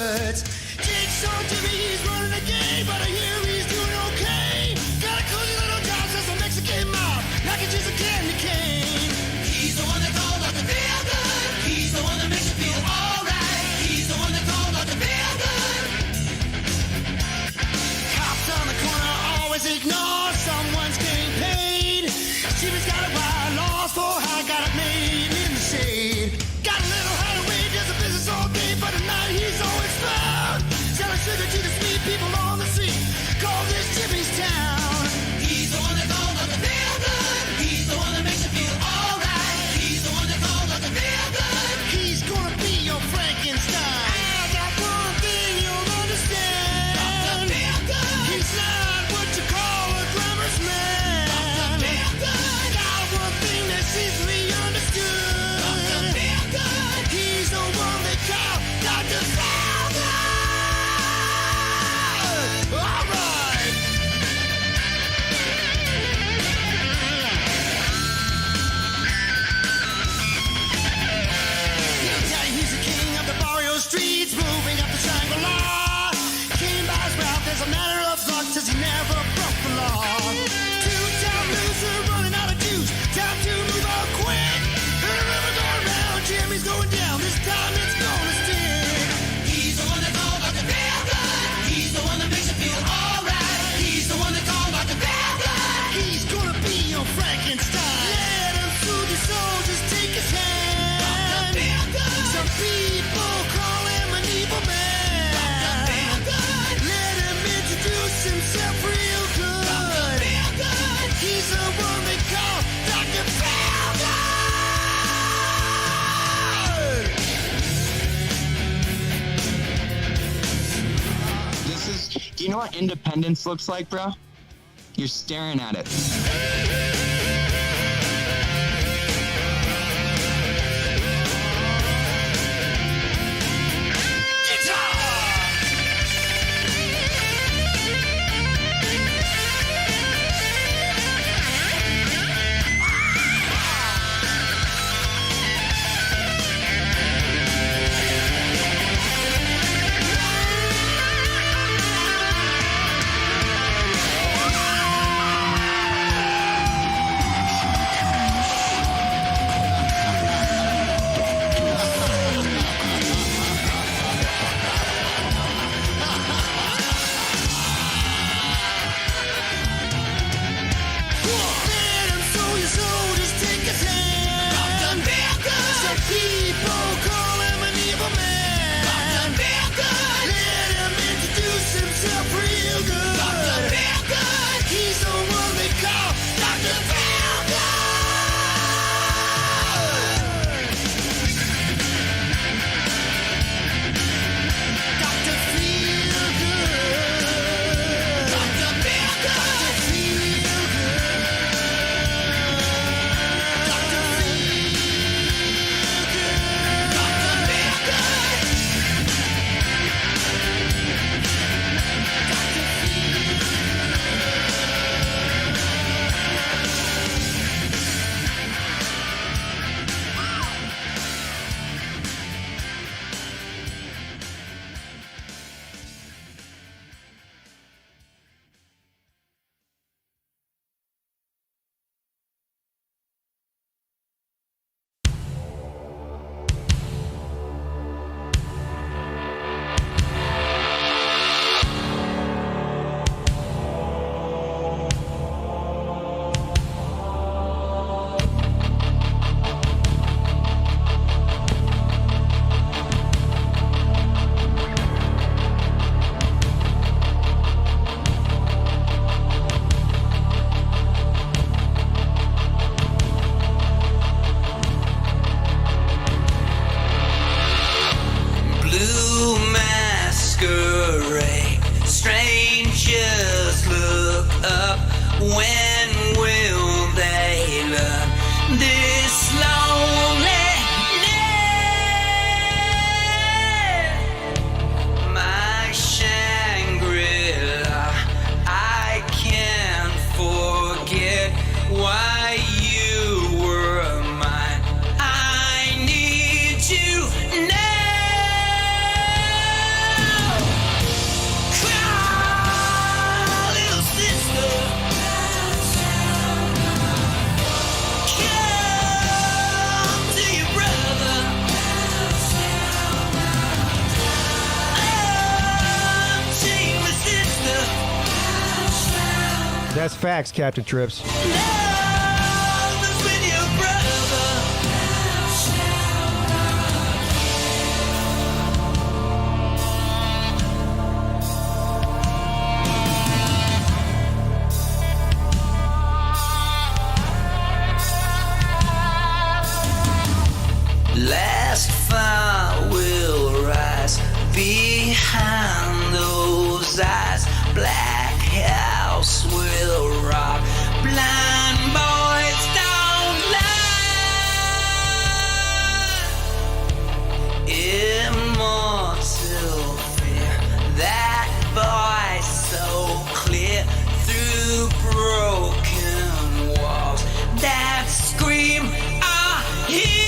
woods. Jigsaw Jimmy, he's running the game, but I hear he's doing okay. Got a cozy little job, says a Mexican mob, packages a candy cane. He's the one that called out the feel good. He's the one that makes you feel alright. He's the one that called out the feel good. Cops on the corner always ignore someone's getting paid. Jimmy's got a wild loss for high, got it made in the shade. Got a little hideaway, does a business all day, but at night he's always found. Selling sugar to the sweet people on the street. Call this Jimmy's town. He's the one that called out the feel good. He's the one that makes you feel alright. He's the one that called out the feel good. He's gonna be your Frankenstein. I got one thing you'll understand. Dr. Feel Good. He's not what you call a glamorous man. Dr. Feel Good. Got one thing that's easily understood. Dr. Feel Good. He's the one they call Dr. Feel Good. All right. He'll tell you he's the king of the barrio streets, moving up the Shangri-La. Came by his route as a matter of luck, says he never broke the law. Two-time loser running out of juice, time to move on quick. And the river going round, Jimmy's going down, this time it's gonna stick. He's the one that called out the feel good. He's the one that makes you feel alright. He's the one that called out the feel good. He's gonna be your Frankenstein. Let him soothe your soul, just take his hand. Feel good. Some people call him an evil man. Feel good. Let him introduce himself real good. Feel good. He's the one they call Dr. Feel Good. This is, do you know what independence looks like, bro? You're staring at it. Let him sow your soul, just take his hand. Dr. Feel Good. Some people call him an evil man. Dr. Feel Good. Let him introduce himself real good. Dr. Feel Good. He's the one they call Dr. Feel Good. Dr. Feel Good. Dr. Feel Good. Dr. Feel Good. Dr. Feel Good. Dr. Feel Good. Blue masquerade, strangers look up. When will they learn this loneliness? My Shangri-La, I can't forget why you were mine. I need you now. That's facts, Captain Trips. Love is with your brother. Last fire will rise behind those eyes. Black house will rock. Blind boys don't lie. Immortal fear. That voice so clear through broken walls. That scream I hear.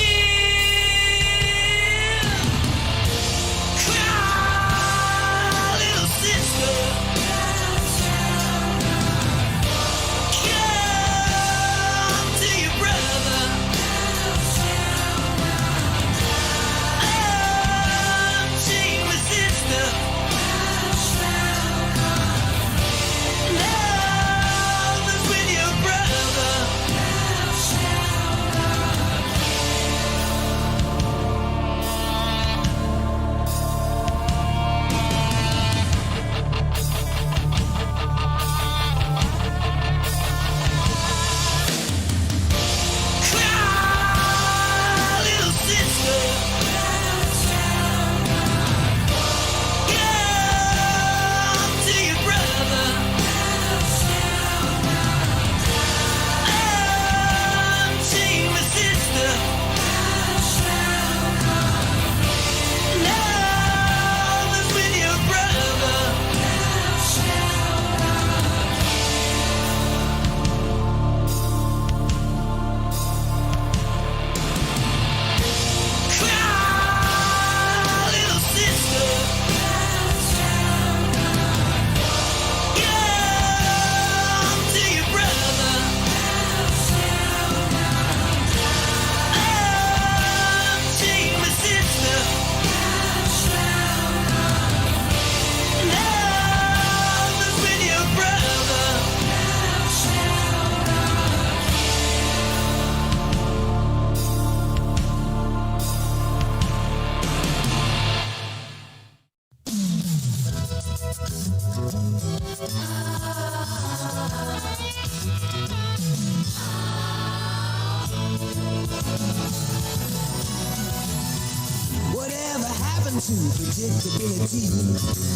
to predictability.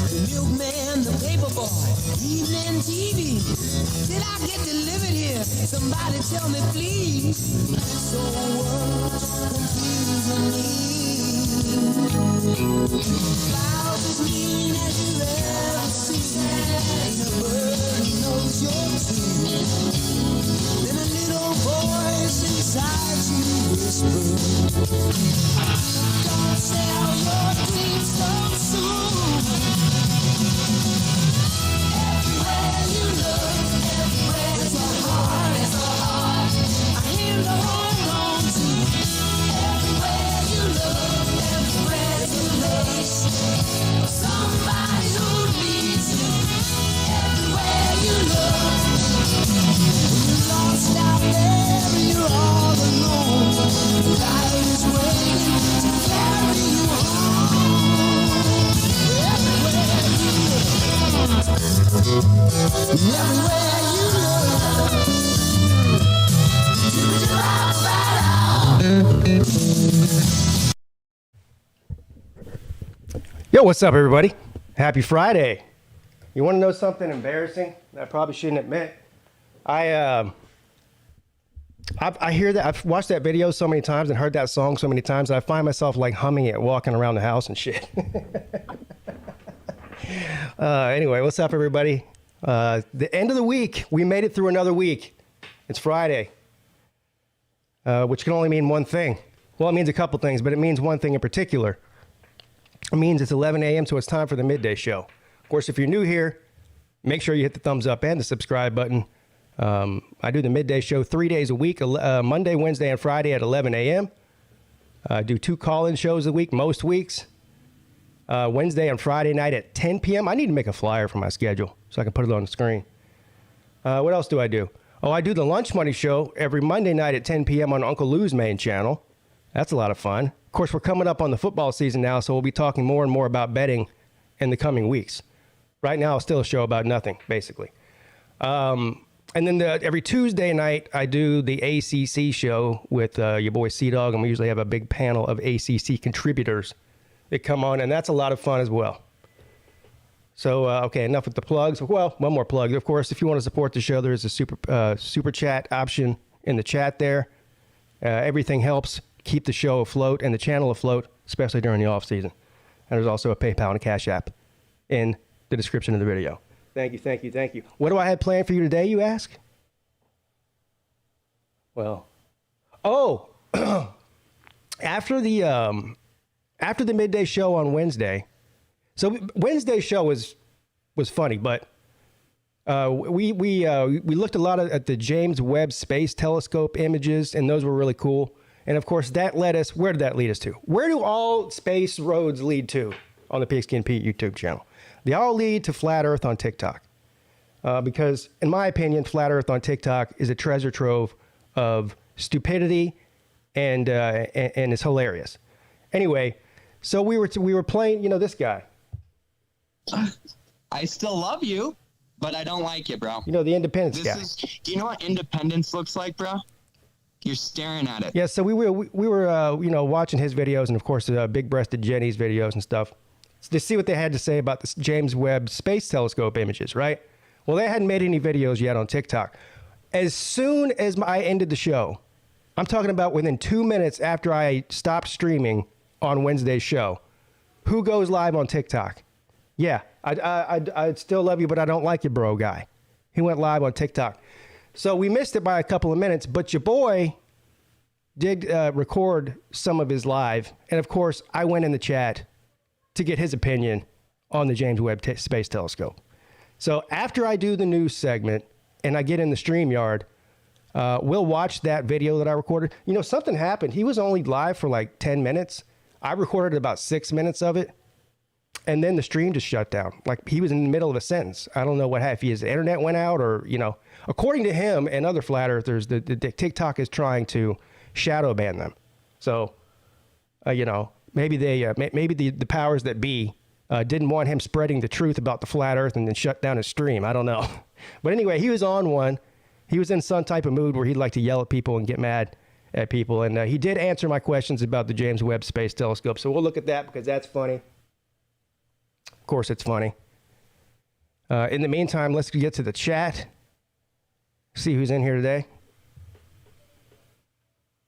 The milkman, the paperboy, evening TV. Did I get delivered here? Somebody tell me, please. So what's confusing me? Clouds as mean as you've ever seen. Ain't a bird knows your tune. Then a little voice inside you whispers, don't sell your dreams so soon. Everywhere you look, everywhere there's a heart, a hand to hold on to. Everywhere you look, everywhere there's a place, somebody who needs you. Everywhere you look, when you're lost out there and you're all alone, life is waiting to carry you home. Everywhere you look, everywhere you look, you can find out. Yo, what's up, everybody? Happy Friday. You want to know something embarrassing that I probably shouldn't admit? I hear that. I've watched that video so many times and heard that song so many times that I find myself like humming it, walking around the house and shit. Anyway, what's up, everybody? The end of the week. We made it through another week. It's Friday, which can only mean one thing. Well, it means a couple things, but it means one thing in particular. It means it's 11 a.m., so it's time for the Midday Show. Of course, if you're new here, make sure you hit the thumbs up and the subscribe button. I do the Midday Show 3 days a week, Monday, Wednesday, and Friday at 11 a.m. I do 2 call-in shows a week, most weeks. Wednesday and Friday night at 10 p.m. I need to make a flyer for my schedule so I can put it on the screen. What else do I do? Oh, I do the Lunch Money Show every Monday night at 10 p.m. on Uncle Lou's main channel. That's a lot of fun. Of course, we're coming up on the football season now, so we'll be talking more and more about betting in the coming weeks. Right now, it's still a show about nothing, basically. And then every Tuesday night, I do the ACC show with your boy C-Dog, and we usually have a big panel of ACC contributors that come on, and that's a lot of fun as well. So, okay, enough with the plugs. Well, one more plug. Of course, if you want to support the show, there's a super chat option in the chat there. Everything helps keep the show afloat and the channel afloat, especially during the off season. And there's also a PayPal and a Cash App in the description of the video. Thank you. What do I have planned for you today, you ask? Well, after the midday show on Wednesday. So Wednesday's show was funny, but we looked a lot at the James Webb Space Telescope images, and those were really cool. And of course, that led us. Where did that lead us to? Where do all space roads lead to on the Pigskin Pete YouTube channel? They all lead to Flat Earth on TikTok, because in my opinion, Flat Earth on TikTok is a treasure trove of stupidity, and it's hilarious. Anyway, so we were playing. You know this guy. I still love you, but I don't like you, bro. You know, the independence guy. Do you know what independence looks like, bro? You're staring at it. Yeah, so we were watching his videos, and of course big-breasted Jenny's videos and stuff to see what they had to say about this James Webb Space Telescope images, right? Well, they hadn't made any videos yet on TikTok. As soon as I ended the show, I'm talking about within 2 minutes after I stopped streaming on Wednesday's show, who goes live on TikTok? Yeah, I still love you, but I don't like you, bro guy. He went live on TikTok. So we missed it by a couple of minutes, but your boy did record some of his live. And of course, I went in the chat to get his opinion on the James Webb Space Telescope. So after I do the news segment and I get in the StreamYard, we'll watch that video that I recorded. You know, something happened. He was only live for like 10 minutes. I recorded about 6 minutes of it. And then the stream just shut down. Like he was in the middle of a sentence. I don't know what happened. If his internet went out or, according to him and other flat earthers, the TikTok is trying to shadow ban them. So, maybe the powers that be didn't want him spreading the truth about the flat earth and then shut down his stream. I don't know. But anyway, he was on one. He was in some type of mood where he'd like to yell at people and get mad at people. And he did answer my questions about the James Webb Space Telescope. So we'll look at that because that's funny. Of course, it's funny. In the meantime, let's get to the chat. See who's in here today.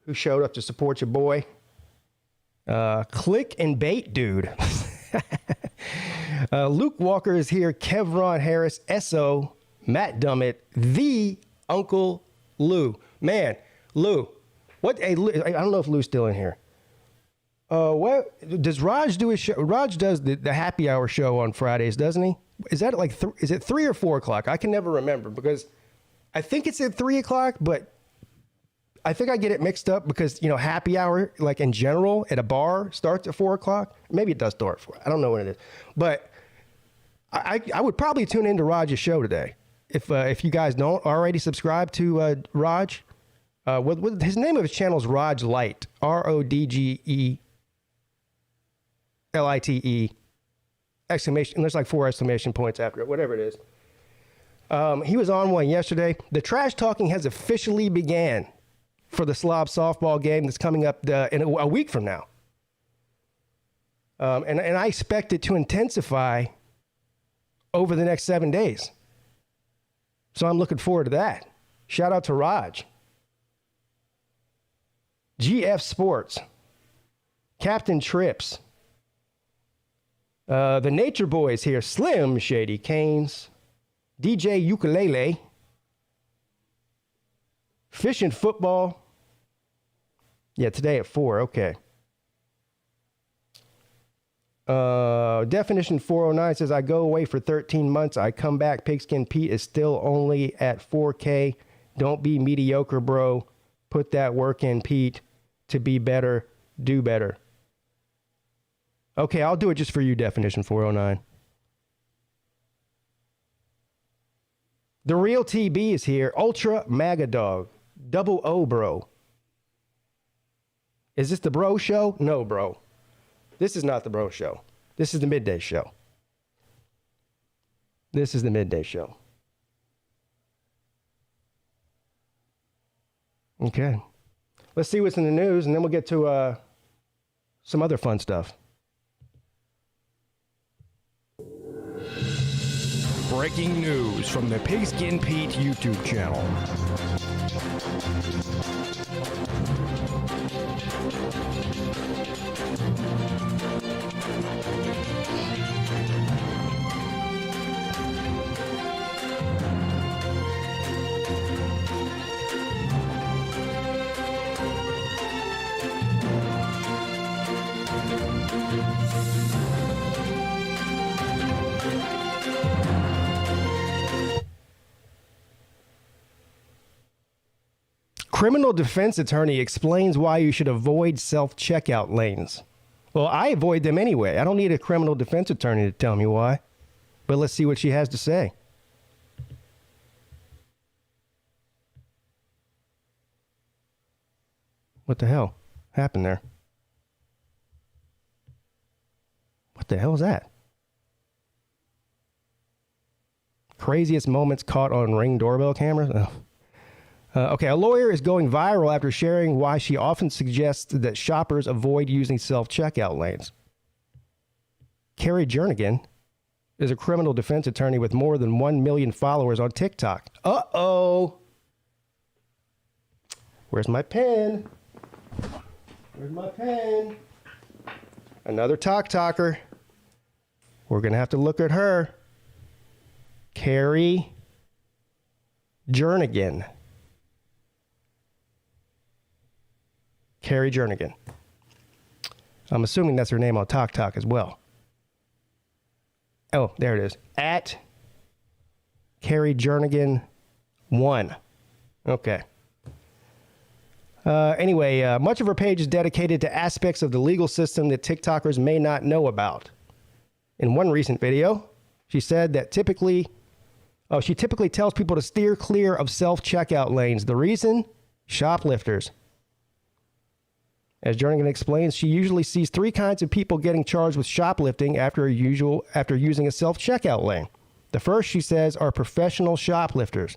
Who showed up to support your boy? Click and bait, dude. Luke Walker is here. Kevron Harris, S.O., Matt Dummett, the Uncle Lou. Man, Lou. What? Hey, Lou, I don't know if Lou's still in here. What does Raj do his show? Raj does the happy hour show on Fridays, doesn't he? Is that like is it 3 or 4 o'clock? I can never remember because I think it's at 3 o'clock, but I think I get it mixed up because happy hour, like in general, at a bar starts at 4 o'clock. Maybe it does start at 4. I don't know when it is, but I would probably tune into Raj's show today if you guys don't already subscribe to Raj. His name of his channel is Raj Light, RODGELITE exclamation. And there's like 4 exclamation points after it, whatever it is. He was on one yesterday. The trash talking has officially began for the Slob softball game that's coming up in a week from now. And I expect it to intensify over the next 7 days. So I'm looking forward to that. Shout out to Raj. GF Sports. Captain Trips. The Nature Boys here. Slim Shady Canes. DJ Ukulele. Fish and Football. Yeah, today at 4. Okay. Definition 409 says, I go away for 13 months. I come back. Pigskin Pete is still only at 4K. Don't be mediocre, bro. Put that work in, Pete. To be better, do better. Okay, I'll do it just for you, Definition 409. The real TB is here. Ultra Maga Dog. Double O, bro. Is this the bro show? No, bro. This is not the bro show. This is the midday show. This is the midday show. Okay. Let's see what's in the news, and then we'll get to some other fun stuff. Breaking news from the PigskinPeete YouTube channel. Criminal defense attorney explains why you should avoid self-checkout lanes. Well, I avoid them anyway. I don't need a criminal defense attorney to tell me why. But let's see what she has to say. What the hell happened there? What the hell is that? Craziest moments caught on Ring doorbell cameras? Oh. Okay, a lawyer is going viral after sharing why she often suggests that shoppers avoid using self-checkout lanes. Carrie Jernigan is a criminal defense attorney with more than 1 million followers on TikTok. Uh-oh. Where's my pen? Where's my pen? Another talker. We're going to have to look at her. Carrie Jernigan. Carrie Jernigan. I'm assuming that's her name on TikTok as well. Oh, there it is. At Carrie Jernigan 1. Okay. Anyway, much of her page is dedicated to aspects of the legal system that TikTokers may not know about. In one recent video, she said that she typically tells people to steer clear of self-checkout lanes. The reason? Shoplifters. As Jernigan explains, she usually sees 3 kinds of people getting charged with shoplifting after using a self-checkout lane. The first, she says, are professional shoplifters.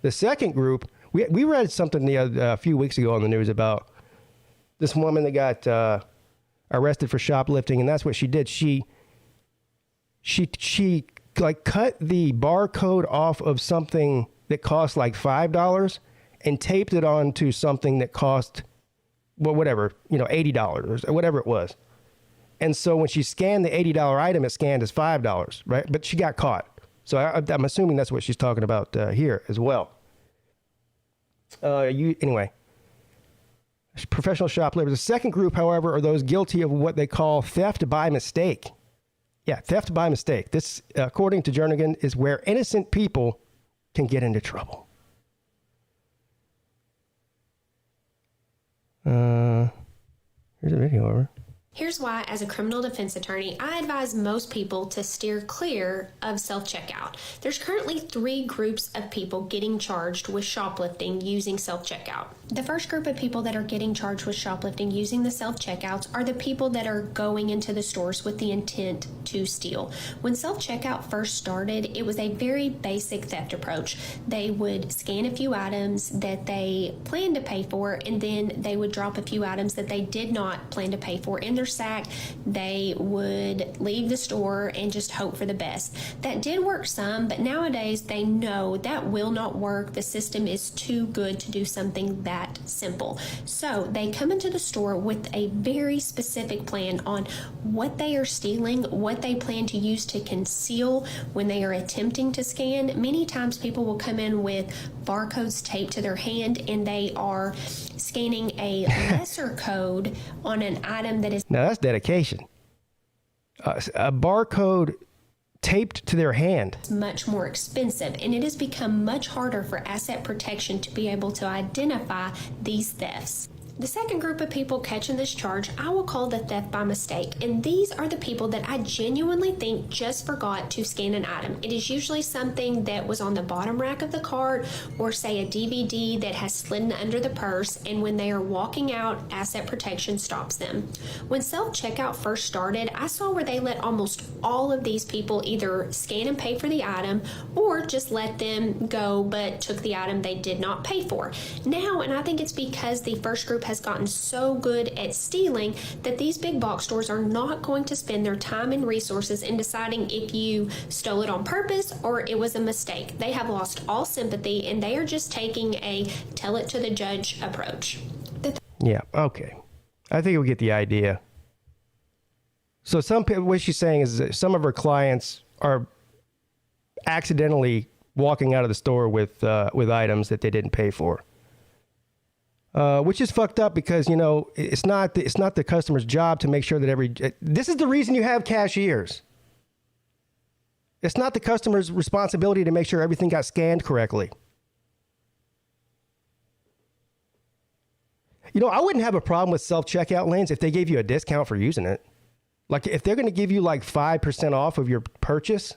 The second group, we read something a few weeks ago on the news about this woman that got arrested for shoplifting, and that's what she did. She like cut the barcode off of something that cost like $5 and taped it onto something that cost, well, whatever, $80 or whatever it was. And so when she scanned the $80 item, it scanned as $5, right? But she got caught. So I'm assuming that's what she's talking about here as well. Anyway, professional shoplifters. The second group, however, are those guilty of what they call theft by mistake. Yeah, theft by mistake. This, according to Jernigan, is where innocent people can get into trouble. Here's a video of her. Here's why, as a criminal defense attorney, I advise most people to steer clear of self-checkout. There's currently 3 groups of people getting charged with shoplifting using self-checkout. The first group of people that are getting charged with shoplifting using the self-checkouts are the people that are going into the stores with the intent to steal. When self-checkout first started, it was a very basic theft approach. They would scan a few items that they planned to pay for, and then they would drop a few items that they did not plan to pay for in their sack. They would leave the store and just hope for the best. That did work some, but nowadays they know that will not work. The system is too good to do something that simple. So they come into the store with a very specific plan on what they are stealing, what they plan to use to conceal when they are attempting to scan. Many times people will come in with barcodes taped to their hand, and they are scanning a lesser code on an item that is... Now that's dedication. A barcode taped to their hand. Much more expensive, and it has become much harder for asset protection to be able to identify these thefts. The second group of people catching this charge, I will call the theft by mistake, and these are the people that I genuinely think just forgot to scan an item. It is usually something that was on the bottom rack of the cart, or say a DVD that has slid under the purse, and when they are walking out, asset protection stops them. When self-checkout first started, I saw where they let almost all of these people either scan and pay for the item, or just let them go but took the item they did not pay for. Now, and I think it's because the first group has gotten so good at stealing that these big box stores are not going to spend their time and resources in deciding if you stole it on purpose or it was a mistake. They have lost all sympathy and they are just taking a tell it to the judge approach. Yeah, okay. I think we get the idea. So some people, what she's saying is that some of her clients are accidentally walking out of the store with items that they didn't pay for. Which is fucked up because, you know, it's not the customer's job to make sure that this is the reason you have cashiers. It's not the customer's responsibility to make sure everything got scanned correctly. You know, I wouldn't have a problem with self-checkout lanes if they gave you a discount for using it. Like if they're going to give you like 5% off of your purchase,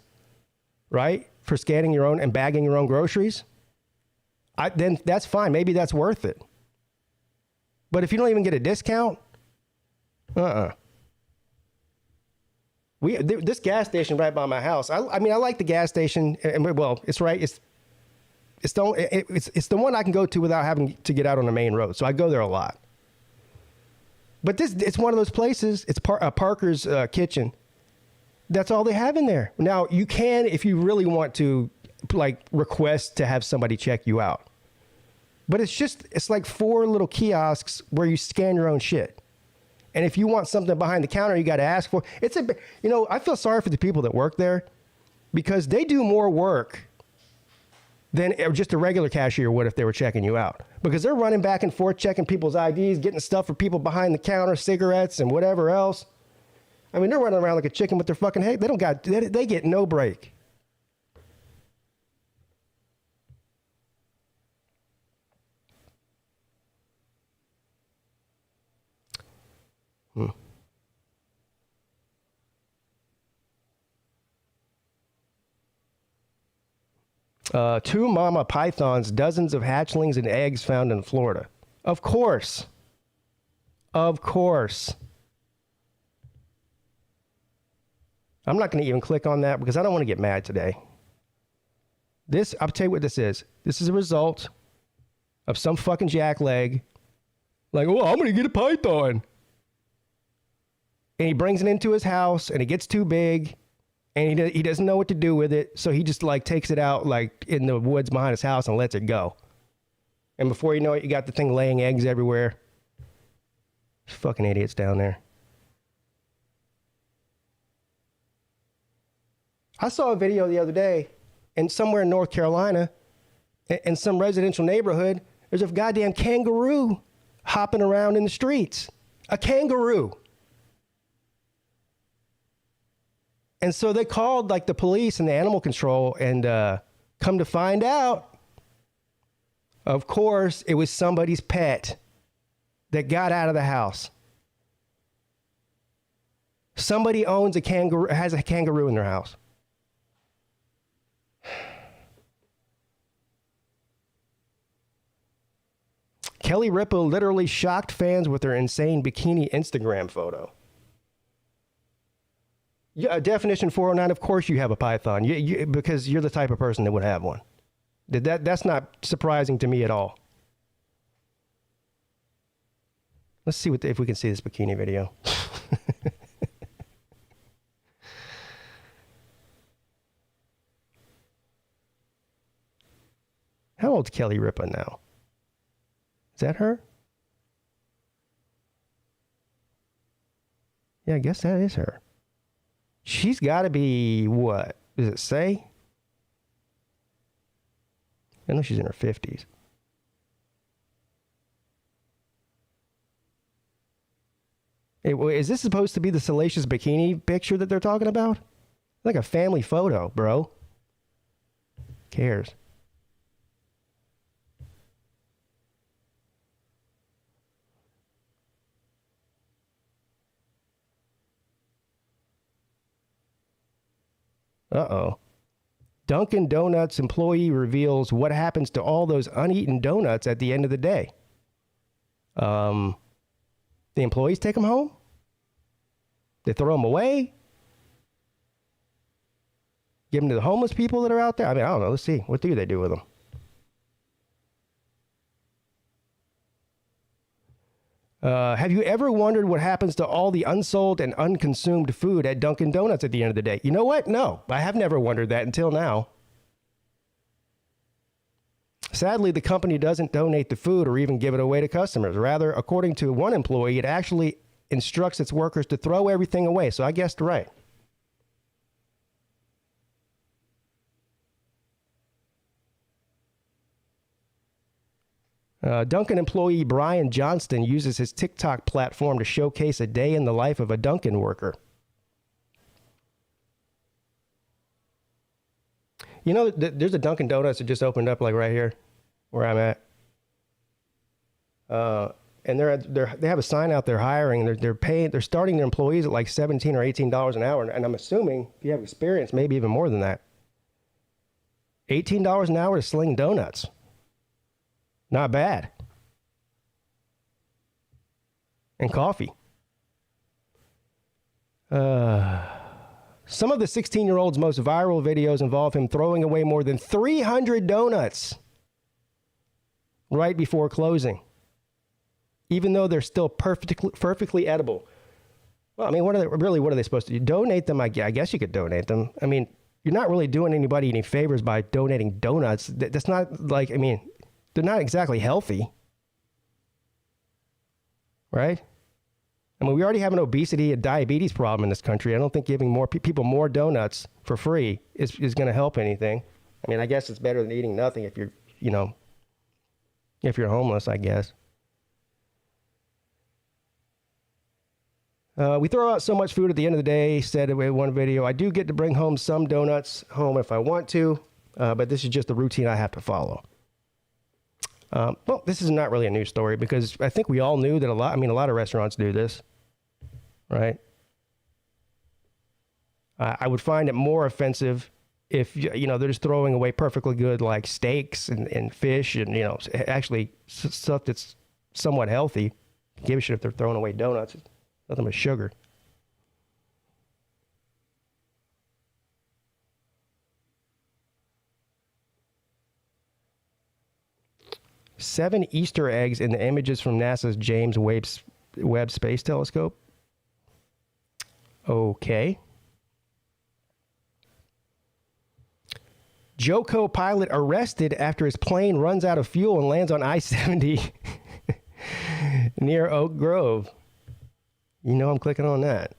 right? For scanning your own and bagging your own groceries, then that's fine. Maybe that's worth it. But if you don't even get a discount, this gas station right by my house. I mean, I like the gas station, and well, it's right. It's the one I can go to without having to get out on the main road. So I go there a lot. But it's one of those places. It's Parker's Kitchen. That's all they have in there. Now you can, if you really want to, like request to have somebody check you out. But it's like 4 little kiosks where you scan your own shit. And if you want something behind the counter, you got to ask for it. I feel sorry for the people that work there because they do more work than just a regular cashier would if they were checking you out. Because they're running back and forth, checking people's IDs, getting stuff for people behind the counter, cigarettes and whatever else. I mean, they're running around like a chicken with their fucking head. They get no break. Two mama pythons, dozens of hatchlings and eggs found in Florida. Of course. Of course. I'm not going to even click on that because I don't want to get mad today. I'll tell you what this is. This is a result of some fucking jackleg. Like, oh, I'm going to get a python. And he brings it into his house and it gets too big. And he doesn't know what to do with it, so he just like takes it out like in the woods behind his house and lets it go. And before you know it, you got the thing laying eggs everywhere. Fucking idiots down there. I saw a video the other day, and somewhere in North Carolina, in some residential neighborhood, there's a goddamn kangaroo hopping around in the streets. A kangaroo. And so they called like the police and the animal control and come to find out, of course, it was somebody's pet that got out of the house. Somebody owns has a kangaroo in their house. Kelly Ripa literally shocked fans with her insane bikini Instagram photo. Yeah, definition 409, of course you have a python. Because you're the type of person that would have one. That's not surprising to me at all. Let's see if we can see this bikini video. How old's Kelly Ripa now? Is that her? Yeah, I guess that is her. She's got to be, what? Does it say? I know she's in her 50s. Hey, is this supposed to be the salacious bikini picture that they're talking about? Like a family photo, bro. Cares. Uh-oh. Dunkin' Donuts employee reveals what happens to all those uneaten donuts at the end of the day. The employees take them home? They throw them away? Give them to the homeless people that are out there? I mean, I don't know. Let's see. What do they do with them? Have you ever wondered what happens to all the unsold and unconsumed food at Dunkin' Donuts at the end of the day? You know what? No, I have never wondered that until now. Sadly, the company doesn't donate the food or even give it away to customers. Rather, according to one employee, it actually instructs its workers to throw everything away. So I guessed right. Dunkin' employee Brian Johnston uses his TikTok platform to showcase a day in the life of a Dunkin' worker. You know, there's a Dunkin' Donuts that just opened up, like right here, where I'm at. And they have a sign out there hiring. They're starting their employees at like $17 or $18 an hour, and I'm assuming if you have experience, maybe even more than that. $18 an hour to sling donuts. Not bad. And coffee. Some of the 16-year-old's most viral videos involve him throwing away more than 300 donuts right before closing, even though they're still perfectly edible. Well, I mean, what are they supposed to do? Donate them? I guess you could donate them. I mean, you're not really doing anybody any favors by donating donuts. That's not like, I mean, they're not exactly healthy, right? I mean, we already have an obesity and diabetes problem in this country. I don't think giving more people more donuts for free is going to help anything. I mean, I guess it's better than eating nothing if you're homeless, I guess. We throw out so much food at the end of the day, said in one video. I do get to bring home some donuts home if I want to, but this is just the routine I have to follow. Well, this is not really a news story because I think we all knew that a lot of restaurants do this, right? I would find it more offensive if, they're just throwing away perfectly good, like steaks and fish and, actually stuff that's somewhat healthy. Give a shit if they're throwing away donuts. It's nothing but sugar. Seven Easter eggs in the images from NASA's James Webb Space Telescope. Okay. JoCo pilot arrested after his plane runs out of fuel and lands on I-70 near Oak Grove. You know I'm clicking on that.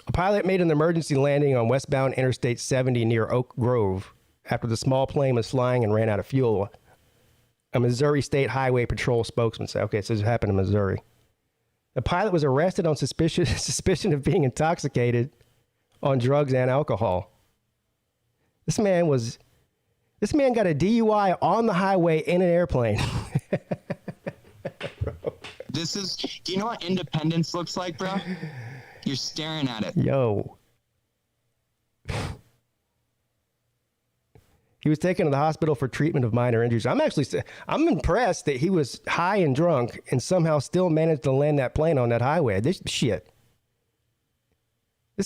A pilot made an emergency landing on westbound Interstate 70 near Oak Grove after the small plane was flying and ran out of fuel. A Missouri State Highway Patrol spokesman said, okay, so this happened in Missouri. The pilot was arrested on suspicion of being intoxicated on drugs and alcohol. This man got a DUI on the highway in an airplane. Do you know what independence looks like, bro? You're staring at it. Yo. He was taken to the hospital for treatment of minor injuries. I'm impressed that he was high and drunk and somehow still managed to land that plane on that highway. This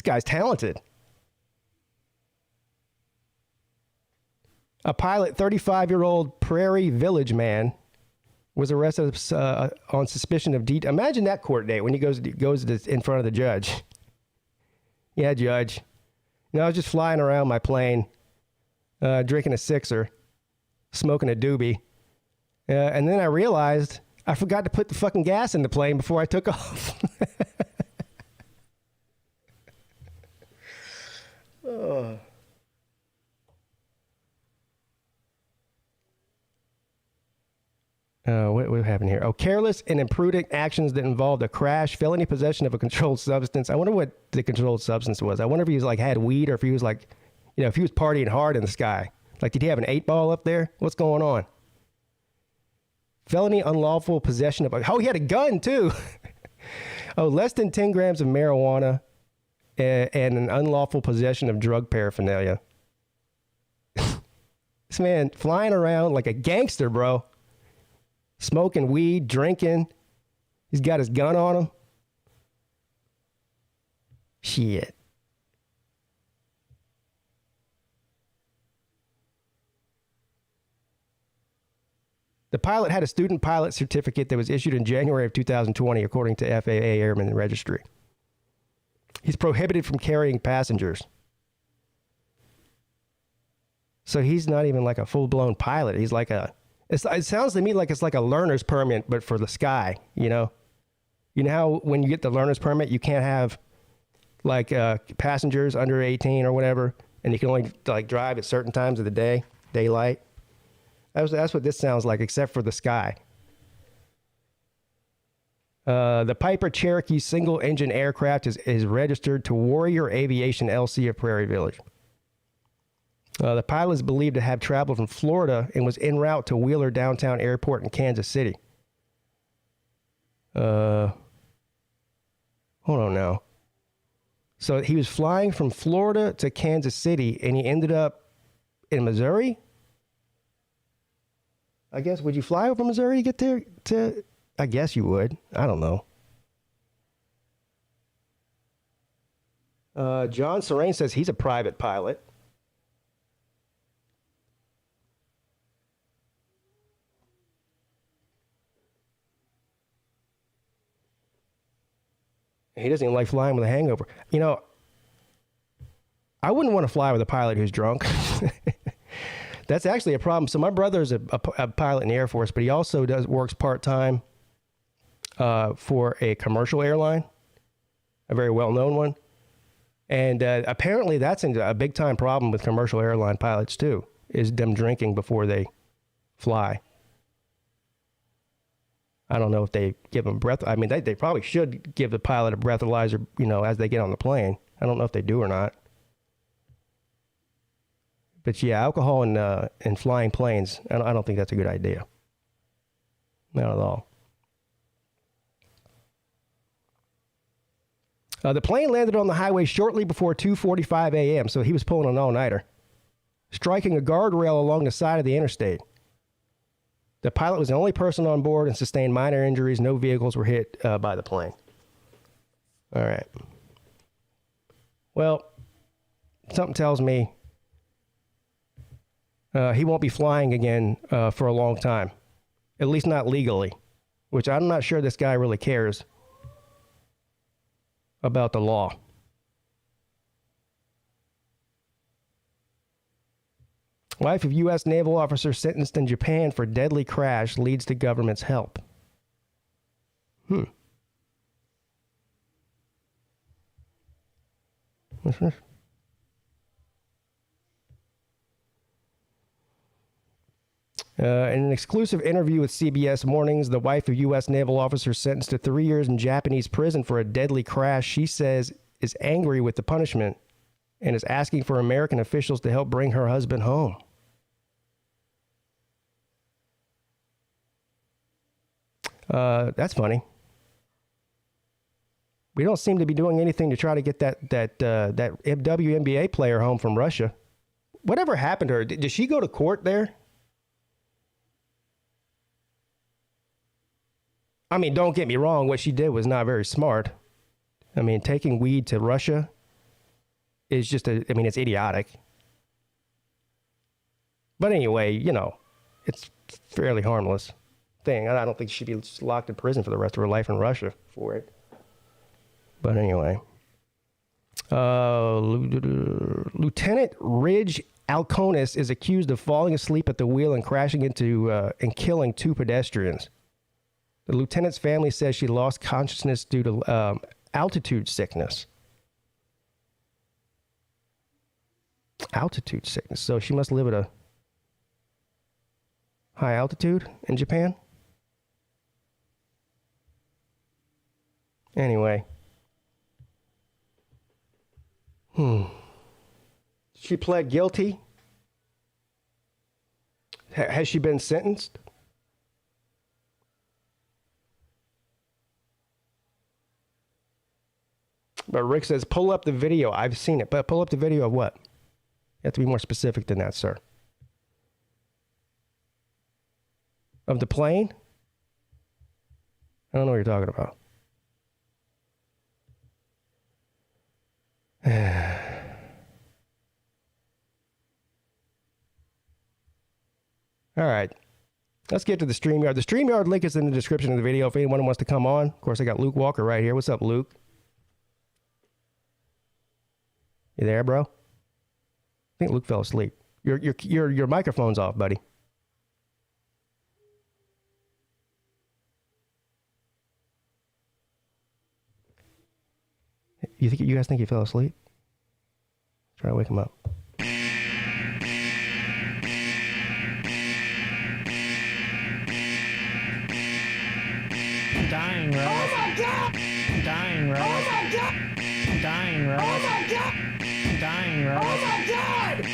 guy's talented. A pilot, 35-year-old Prairie Village man, was arrested on suspicion of Imagine that court date when he goes in front of the judge. Yeah, judge. I was just flying around my plane, drinking a sixer, smoking a doobie, and then I realized I forgot to put the fucking gas in the plane before I took off. Oh. What happened here? Oh, careless and imprudent actions that involved a crash, felony possession of a controlled substance. I wonder what the controlled substance was. I wonder if he was had weed or if he was if he was partying hard in the sky. Like, did he have an 8-ball up there? What's going on? Felony unlawful possession of he had a gun too. Oh, less than 10 grams of marijuana and an unlawful possession of drug paraphernalia. This man flying around like a gangster, bro. Smoking weed, drinking. He's got his gun on him. Shit. The pilot had a student pilot certificate that was issued in January of 2020, according to FAA Airman Registry. He's prohibited from carrying passengers. So he's not even like a full-blown pilot. He's like it sounds to me like it's like a learner's permit, but for the sky, you know? You know how when you get the learner's permit, you can't have like passengers under 18 or whatever, and you can only like drive at certain times of the day, daylight. That's what this sounds like, except for the sky. The Piper Cherokee single-engine aircraft is registered to Warrior Aviation LC of Prairie Village. The pilot is believed to have traveled from Florida and was en route to Wheeler Downtown Airport in Kansas City. Hold on now. So he was flying from Florida to Kansas City, and he ended up in Missouri? I guess, would you fly over Missouri to get there? I guess you would. I don't know. John Serrain says he's a private pilot. He doesn't even like flying with a hangover. You know, I wouldn't want to fly with a pilot who's drunk. That's actually a problem. So my brother's a pilot in the Air Force, but he also works part-time for a commercial airline, a very well-known one. And apparently that's a big-time problem with commercial airline pilots, too, is them drinking before they fly. I don't know if they give them breath. I mean, they probably should give the pilot a breathalyzer, you know, as they get on the plane. I don't know if they do or not. But yeah, alcohol in flying planes, I don't think that's a good idea. Not at all. The plane landed on the highway shortly before 2:45 a.m., so he was pulling an all-nighter, striking a guardrail along the side of the interstate. The pilot was the only person on board and sustained minor injuries. No vehicles were hit by the plane. All right. Well, something tells me he won't be flying again for a long time, at least not legally, which I'm not sure this guy really cares about the law. Wife of U.S. naval officer sentenced in Japan for deadly crash leads to government's help. What's this? In an exclusive interview with CBS Mornings, the wife of U.S. naval officer sentenced to 3 years in Japanese prison for a deadly crash she says is angry with the punishment and is asking for American officials to help bring her husband home. That's funny. We don't seem to be doing anything to try to get that WNBA player home from Russia. Whatever happened to her? Did she go to court there? I mean, don't get me wrong. What she did was not very smart. I mean, taking weed to Russia is just it's idiotic. But anyway, you know, it's fairly harmless thing. I don't think she should be locked in prison for the rest of her life in Russia for it. But anyway. Lieutenant Ridge Alconis is accused of falling asleep at the wheel and crashing into and killing 2 pedestrians. The lieutenant's family says she lost consciousness due to altitude sickness. Altitude sickness. So she must live at a high altitude in Japan? Anyway. She pled guilty. Has she been sentenced? But Rick says, pull up the video. I've seen it. But pull up the video of what? You have to be more specific than that, sir. Of the plane? I don't know what you're talking about. All right. Let's get to the StreamYard. The StreamYard link is in the description of the video if anyone wants to come on. Of course, I got Luke Walker right here. What's up, Luke? You there, bro? I think Luke fell asleep. Your microphone's off, buddy. You guys think he fell asleep? Try to wake him up. Dying, Rose. Oh my God! Dying, Rose. Oh my God! Dying, Rose. Oh my God! Dying, Rose. Oh my God!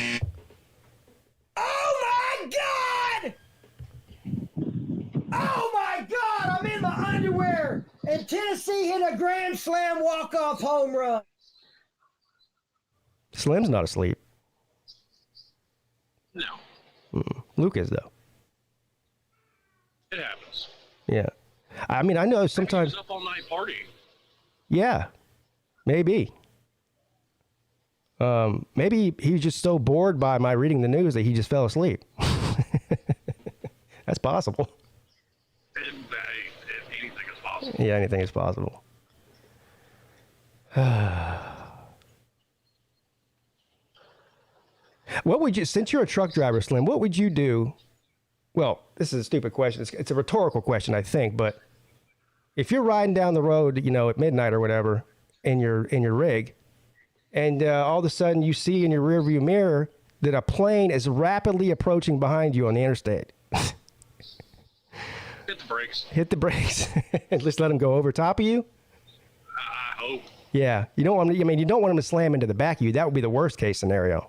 Oh my God! Oh my God! I'm in my underwear, and Tennessee hit a grand slam walk-off home run. Slim's not asleep. No, Luke is, though. it happens. Yeah. I mean, I know He sometimes. was up all night partying. Yeah. Maybe. Maybe he was just so bored by my reading the news that he just fell asleep. That's possible. Anything is possible. Yeah, anything is possible. What would you, since you're a truck driver, Slim, what would you do? Well, this is a stupid question. It's a rhetorical question, I think, but if you're riding down the road, you know, at midnight or whatever, in your rig, and all of a sudden you see in your rearview mirror that a plane is rapidly approaching behind you on the interstate. Hit the brakes. Hit the brakes and just let them go over top of you. I hope. Yeah, you don't want them, I mean, you don't want them to slam into the back of you. That would be the worst case scenario.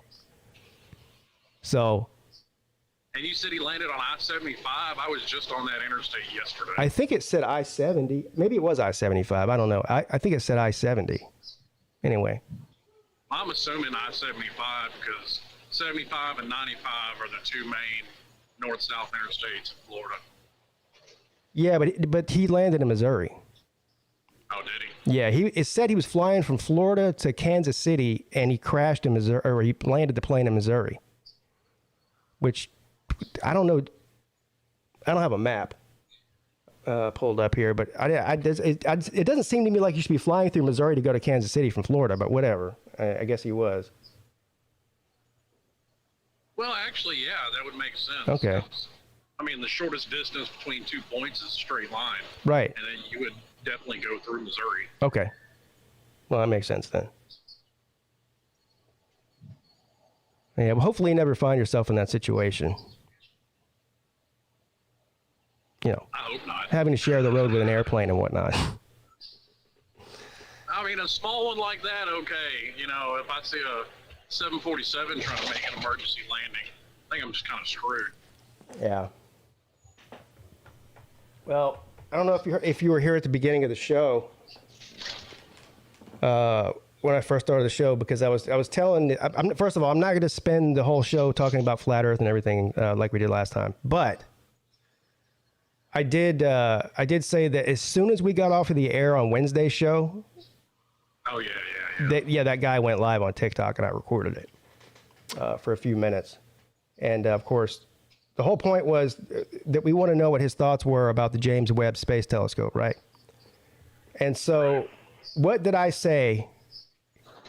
So, And you said he landed on I-75. I was just on that interstate yesterday. I think it said I-70. Maybe it was I-75. I don't know. I think it said I-70. Anyway. I'm assuming I-75 because 75 and 95 are the two main north-south interstates in Florida. Yeah, but he landed in Missouri. Oh, did he? Yeah, it said he was flying from Florida to Kansas City, and he crashed in Missouri, or he landed the plane in Missouri. Which, I don't know. I don't have a map pulled up here, but it doesn't seem to me like you should be flying through Missouri to go to Kansas City from Florida, but whatever. I guess he was. Well, actually, yeah, that would make sense. Okay. I mean, the shortest distance between 2 points is a straight line. Right. And then you would definitely go through Missouri. Okay. Well, that makes sense then. Yeah, well, hopefully you never find yourself in that situation. You know, I hope not. having to share the road with an airplane and whatnot. I mean, a small one like that, okay. You know, if I see a 747 trying to make an emergency landing, I think I'm just kind of screwed. Yeah. Well, I don't know if you were here at the beginning of the show when I first started the show, because I was telling. First of all, I'm not going to spend the whole show talking about flat Earth and everything like we did last time, but I did say that as soon as we got off of the air on Wednesday's show. Oh yeah. That guy went live on TikTok and I recorded it for a few minutes, and of course. The whole point was that we want to know what his thoughts were about the James Webb Space Telescope, right? And so, what did I say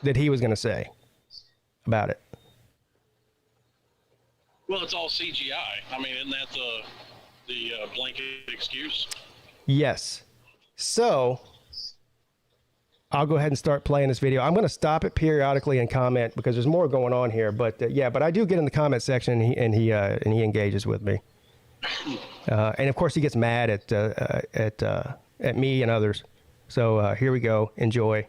that he was going to say about it? Well, it's all CGI. I mean, isn't that the blanket excuse? Yes. So, I'll go ahead and start playing this video. I'm going to stop it periodically and comment because there's more going on here. But but I do get in the comment section and he engages with me. And of course he gets mad at me and others. So here we go. Enjoy.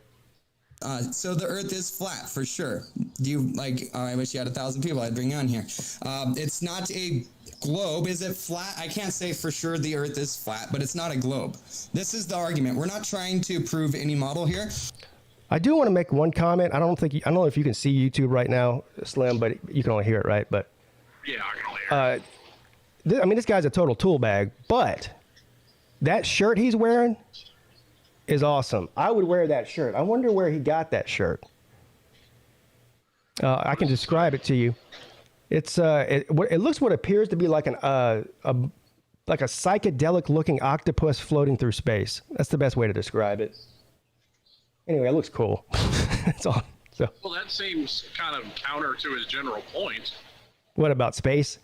So the Earth is flat for sure. Do you I wish you had 1,000 people I'd bring on here. It's not a globe. Is it flat? I can't say for sure the Earth is flat, but it's not a globe. This is the argument. We're not trying to prove any model here. I do want to make one comment. I don't know if you can see YouTube right now, Slim, but you can only hear it, right? But Yeah, I can only hear. I mean, this guy's a total tool bag, but that shirt he's wearing is awesome. I would wear that shirt. I wonder where he got that shirt. I can describe it to you. It's it looks what appears to be like a psychedelic looking octopus floating through space. That's the best way to describe it. Anyway, it looks cool. That's all. So. Well, that seems kind of counter to his general point. What about space?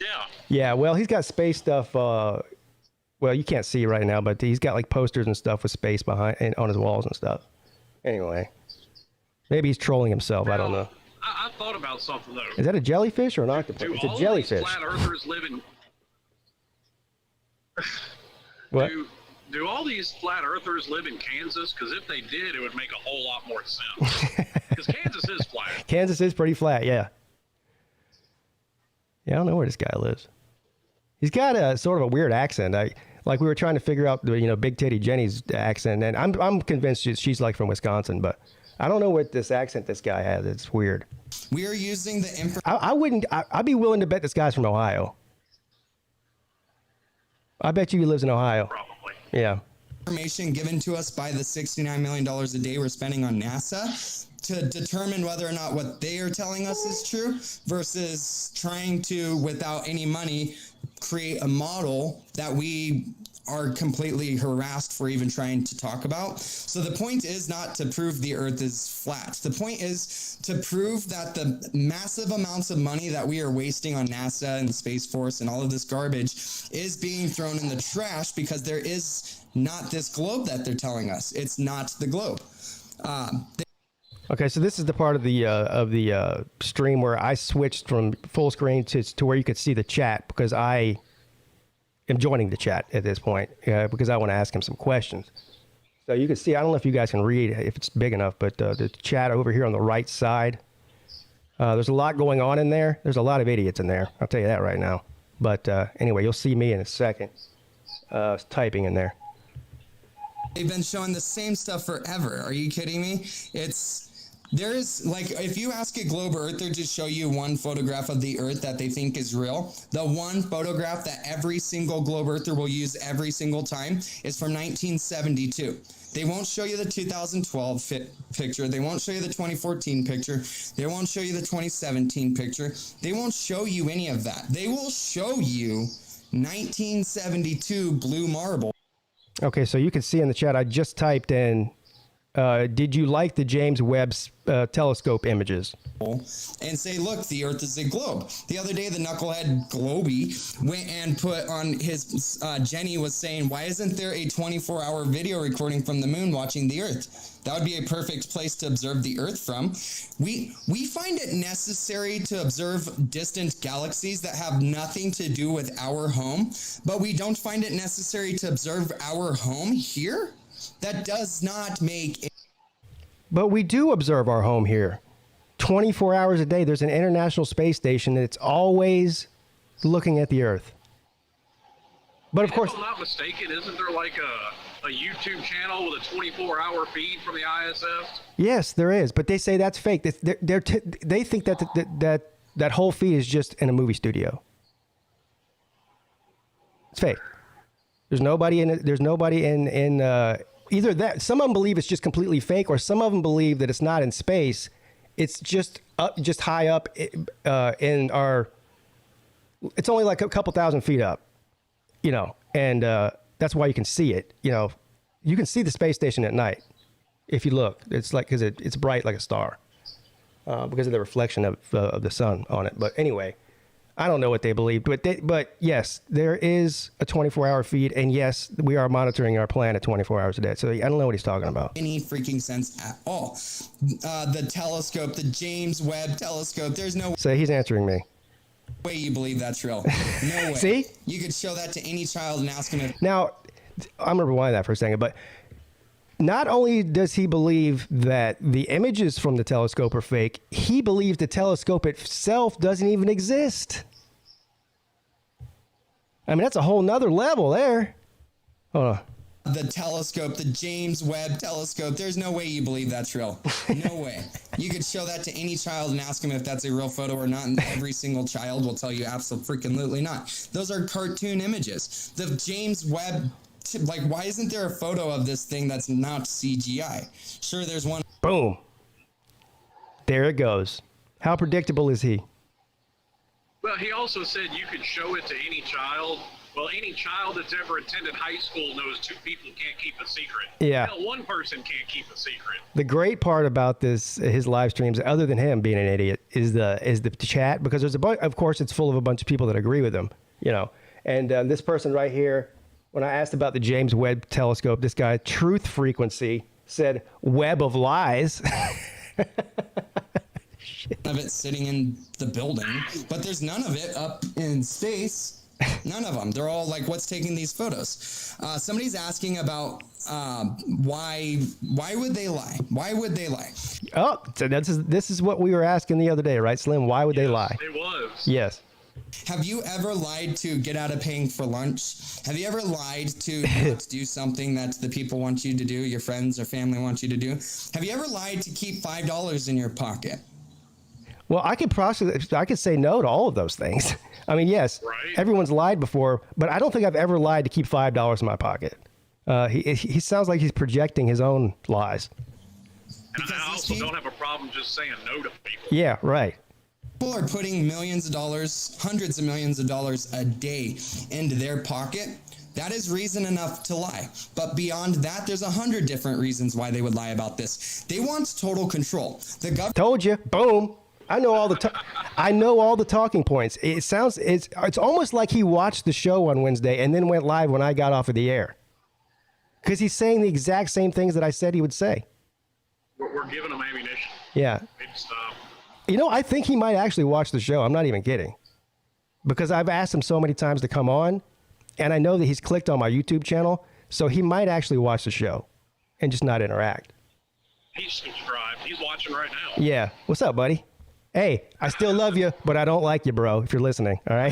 Yeah. Yeah, well, he's got space stuff. Well, you can't see right now, but he's got like posters and stuff with space behind and on his walls and stuff. Anyway, maybe he's trolling himself. Now, I don't know. I thought about something though. Is that a jellyfish or an octopus? Do It's all a jellyfish. these flat earthers live in? What? Do all these flat earthers live in Kansas? Because if they did, it would make a whole lot more sense. Because Kansas is flat. Kansas is pretty flat, yeah. Yeah, I don't know where this guy lives. He's got a sort of a weird accent. Like we were trying to figure out, Big Titty Jenny's accent, and I'm convinced she's like from Wisconsin, but I don't know what this accent this guy has. It's weird. We are using the I'd be willing to bet this guy's from Ohio. I bet you he lives in Ohio. Probably. Yeah. information given to us by the $69 million a day we're spending on NASA to determine whether or not what they are telling us is true versus trying to, without any money, create a model that we are completely harassed for even trying to talk about. So the point is not to prove the earth is flat. The point is to prove that the massive amounts of money that we are wasting on NASA and the Space Force and all of this garbage is being thrown in the trash because there is not this globe that they're telling us. It's not the globe. Okay, so this is the part of the stream where I switched from full screen to where you could see the chat because I am joining the chat at this point because I want to ask him some questions. So you can see, I don't know if you guys can read if it's big enough, but the chat over here on the right side, there's a lot going on in there. There's a lot of idiots in there. I'll tell you that right now. But anyway, you'll see me in a second typing in there. They've been showing the same stuff forever. Are you kidding me? There's like, if you ask a globe earther to show you one photograph of the earth that they think is real, the one photograph that every single globe earther will use every single time is from 1972. They won't show you the 2012 picture. They won't show you the 2014 picture. They won't show you the 2017 picture. They won't show you any of that. They will show you 1972 blue marble. Okay, so you can see in the chat, I just typed in, did you like the James Webb telescope images? And say, look, the earth is a globe. The other day, the knucklehead Globey went and put on his, Jenny was saying, why isn't there a 24-hour video recording from the moon watching the earth? That would be a perfect place to observe the earth from. We find it necessary to observe distant galaxies that have nothing to do with our home, but we don't find it necessary to observe our home here? That does not make it. But we do observe our home here. 24 hours a day, there's an International Space Station that's always looking at the Earth. But of course, if I'm not mistaken, isn't there like a YouTube channel with a 24-hour feed from the ISS? yes, there is. But they say that's fake. They think that whole feed is just in a movie studio. It's fake. There's nobody in it. There's nobody in either that. Some of them believe it's just completely fake, or some of them believe that it's not in space. It's just high up in our. It's only like a couple thousand feet up, and that's why you can see it. You can see the space station at night if you look. It's like because it's bright like a star because of the reflection of the sun on it. But anyway. I don't know what they believe, but yes, there is a 24-hour feed, and yes, we are monitoring our planet 24 hours a day. So I don't know what he's talking about. Any freaking sense at all. The telescope, the James Webb telescope, there's no So he's answering me. way you believe that's real. No way. See? You could show that to any child and ask him if Now, I'm going to rewind that for a second, but not only does he believe that the images from the telescope are fake, he believes the telescope itself doesn't even exist. I mean, that's a whole nother level there. Hold on. the telescope, the James Webb telescope. There's no way you believe that's real. No way. You could show that to any child and ask them if that's a real photo or not, and every single child will tell you absolutely not. Those are cartoon images. The James Webb, like, why isn't there a photo of this thing that's not CGI? Sure, there's one. Boom. There it goes. How predictable is he? Well, he also said you could show it to any child. Well, any child that's ever attended high school knows two people can't keep a secret. Yeah. Hell, one person can't keep a secret. The great part about his live streams, other than him being an idiot, is the chat, because there's of course, it's full of a bunch of people that agree with him, you know. And this person right here, when I asked about the James Webb telescope, this guy, Truth Frequency, said web of lies. Of it sitting in the building, but there's none of it up in space. None of them. They're all like, what's taking these photos? Somebody's asking about why would they lie? Why would they lie? Oh, so this is what we were asking the other day, right, Slim? Why would they lie? It was. Yes. Have you ever lied to get out of paying for lunch? Have you ever lied to not do something that the people want you to do, your friends or family want you to do? Have you ever lied to keep $5 in your pocket? Well, I could say no to all of those things. I mean, yes, Right. Everyone's lied before, but I don't think I've ever lied to keep $5 in my pocket. He sounds like he's projecting his own lies. And I also don't have a problem just saying no to people. Yeah, right. People are putting millions of dollars, hundreds of millions of dollars a day into their pocket. That is reason enough to lie. But beyond that, there's 100 different reasons why they would lie about this. They want total control. The government. Told you. Boom. I know all the talking points. It's almost like he watched the show on Wednesday and then went live when I got off of the air, because he's saying the exact same things that I said he would say. We're giving them ammunition. Yeah. Maybe stop. You know, I think he might actually watch the show. I'm not even kidding, because I've asked him so many times to come on, and I know that he's clicked on my YouTube channel, so he might actually watch the show and just not interact. He's subscribed. He's watching right now. Yeah. What's up, buddy? Hey, I still love you, but I don't like you, bro, if you're listening, all right?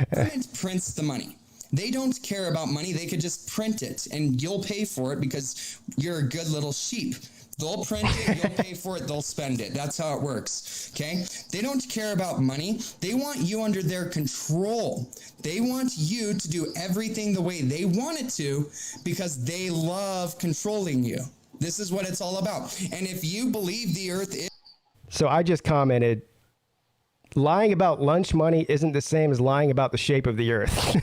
Government prints the money. They don't care about money. They could just print it, and you'll pay for it because you're a good little sheep. They'll print it, you'll pay for it, they'll spend it. That's how it works, okay? They don't care about money. They want you under their control. They want you to do everything the way they want it to because they love controlling you. This is what it's all about. And if you believe the earth is... So I just commented, lying about lunch money isn't the same as lying about the shape of the earth.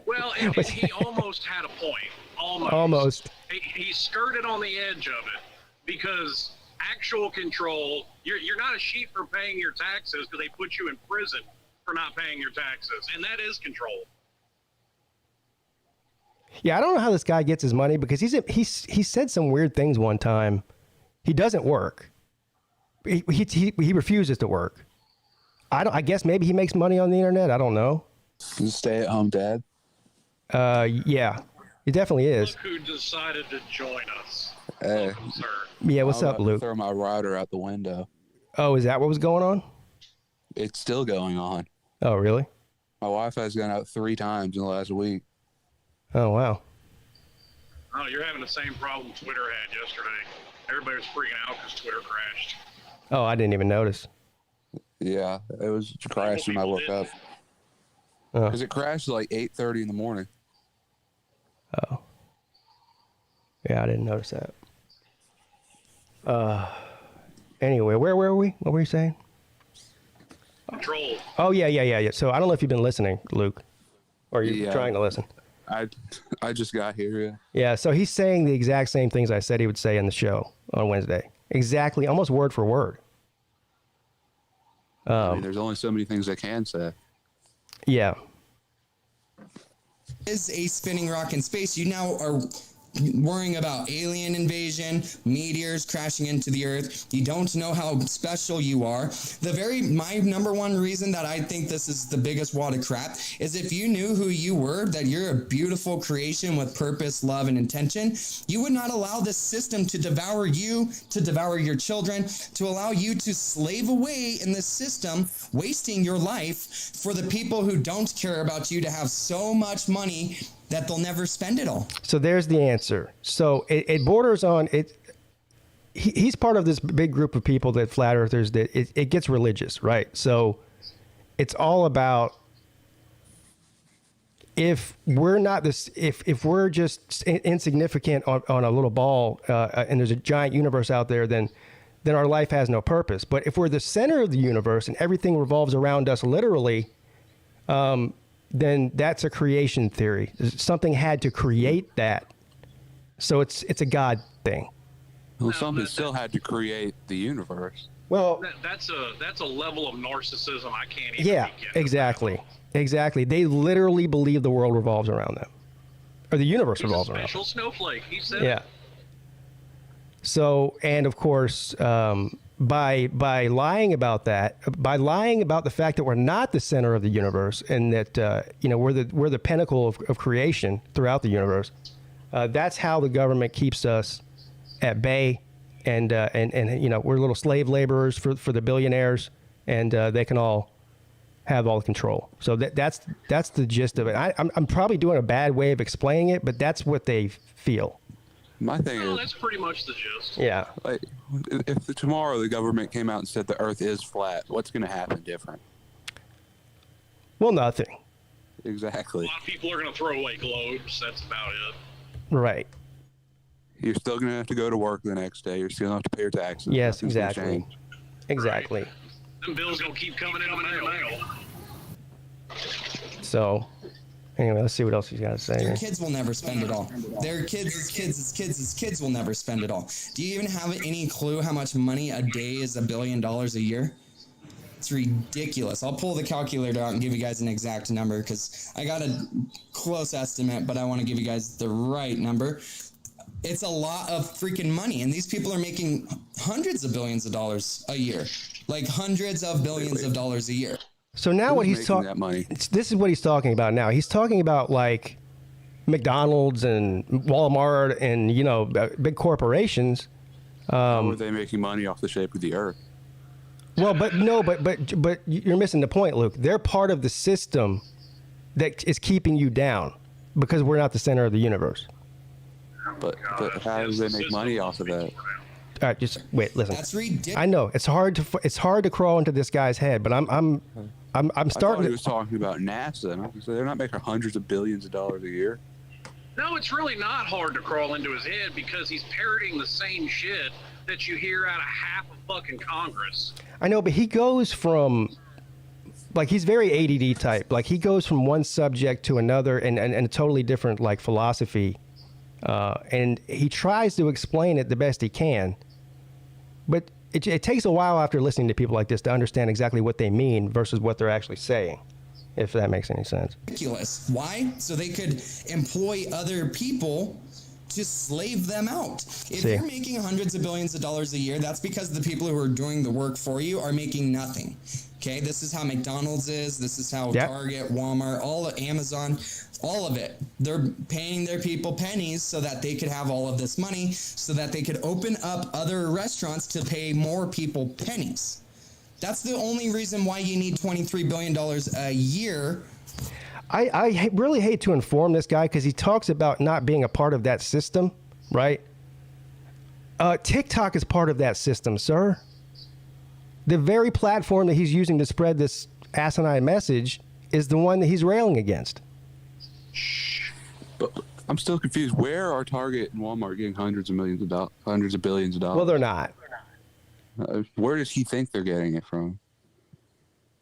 Well, and he almost had a point. Almost. He skirted on the edge of it because actual control, you're not a sheep for paying your taxes because they put you in prison for not paying your taxes. And that is control. Yeah, I don't know how this guy gets his money, because he said some weird things one time. He doesn't work. He refuses to work. I guess maybe he makes money on the internet. I don't know. You stay-at-home dad? Yeah, he definitely is. Look who decided to join us. Hey. Welcome, sir. Yeah, what's I'm up, about to Luke? throw my router out the window. Oh, is that what was going on? It's still going on. Oh, really? My Wi-Fi's gone out 3 times in the last week. Oh, wow. Oh, you're having the same problem Twitter had yesterday. Everybody was freaking out because Twitter crashed. Oh, I didn't even notice. Yeah, it was crashed when I woke up. Oh. Because it crashed at like 8:30 in the morning. Oh. Yeah, I didn't notice that. Anyway, where were we? What were you saying? Control. Oh, yeah. So I don't know if you've been listening, Luke, or you're Yeah. trying to listen. I just got here. Yeah. Yeah, so he's saying the exact same things I said he would say in the show on Wednesday. Exactly, almost word for word. I mean, there's only so many things I can say. Yeah. Is a spinning rock in space. You now are worrying about alien invasion, meteors crashing into the earth. You don't know how special you are. My number one reason that I think this is the biggest wad of crap is if you knew who you were, that you're a beautiful creation with purpose, love, and intention, you would not allow this system to devour you, to devour your children, to allow you to slave away in this system, wasting your life for the people who don't care about you to have so much money that they'll never spend it all. So there's the answer. So it borders on it. He's part of this big group of people that flat earthers that it gets religious, right? So it's all about if we're not this, if we're just insignificant on a little ball and there's a giant universe out there, then our life has no purpose. But if we're the center of the universe and everything revolves around us literally, then that's a creation theory. Something had to create that. So it's a God thing. Well, something still had to create the universe. Well, that's a level of narcissism I can't even yeah, begin. exactly. They literally believe the world revolves around them, or the universe revolves around them. Special snowflake. He said. Yeah. So, and of course, by lying about that, by lying about the fact that we're not the center of the universe and that we're the pinnacle of creation throughout the universe, that's how the government keeps us at bay, and we're little slave laborers for the billionaires, and they can all have all the control. So that's the gist of it. I'm probably doing a bad way of explaining it, but that's what they feel. My thing is, that's pretty much the gist. Yeah. Like, if tomorrow the government came out and said the Earth is flat, what's going to happen different? Well, nothing. Exactly. A lot of people are going to throw away globes. That's about it. Right. You're still going to have to go to work the next day. You're still going to have to pay your taxes. Yes, Nothing's gonna exactly. change. Exactly. Right. Them bills going to keep coming in the mail. So, anyway, let's see what else he's got to say. Their kids will never spend it all. Their kids will never spend it all. Do you even have any clue how much money a day is $1 billion a year? It's ridiculous. I'll pull the calculator out and give you guys an exact number because I got a close estimate, but I want to give you guys the right number. It's a lot of freaking money, and these people are making hundreds of billions of dollars a year, like hundreds of billions of dollars a year. So now what he's talking, this is what he's talking about now. He's talking about like McDonald's and Walmart and, big corporations. How are they making money off the shape of the Earth? Well, but you're missing the point, Luke. They're part of the system that is keeping you down because we're not the center of the universe. But how do they make money off of that? All right, just wait. Listen. That's ridiculous. I know it's hard to crawl into this guy's head, but I'm starting. I thought he was talking about NASA. And they're not making hundreds of billions of dollars a year. No, it's really not hard to crawl into his head because he's parroting the same shit that you hear out of half of fucking Congress. I know, but he goes from, like, he's very ADD type. Like, he goes from one subject to another and a totally different, like, philosophy. And he tries to explain it the best he can. But it takes a while after listening to people like this to understand exactly what they mean versus what they're actually saying, if that makes any sense. Ridiculous. Why? So they could employ other people to slave them out. If you're making hundreds of billions of dollars a year, that's because the people who are doing the work for you are making nothing. Okay, this is how McDonald's is. This is how Target, Walmart, all of Amazon, all of it. They're paying their people pennies so that they could have all of this money, so that they could open up other restaurants to pay more people pennies. That's the only reason why you need $23 billion a year. I really hate to inform this guy because he talks about not being a part of that system, right? TikTok is part of that system, sir. The very platform that he's using to spread this asinine message is the one that he's railing against. But I'm still confused. Where are Target and Walmart getting hundreds of billions of dollars? Well, they're not. Where does he think they're getting it from?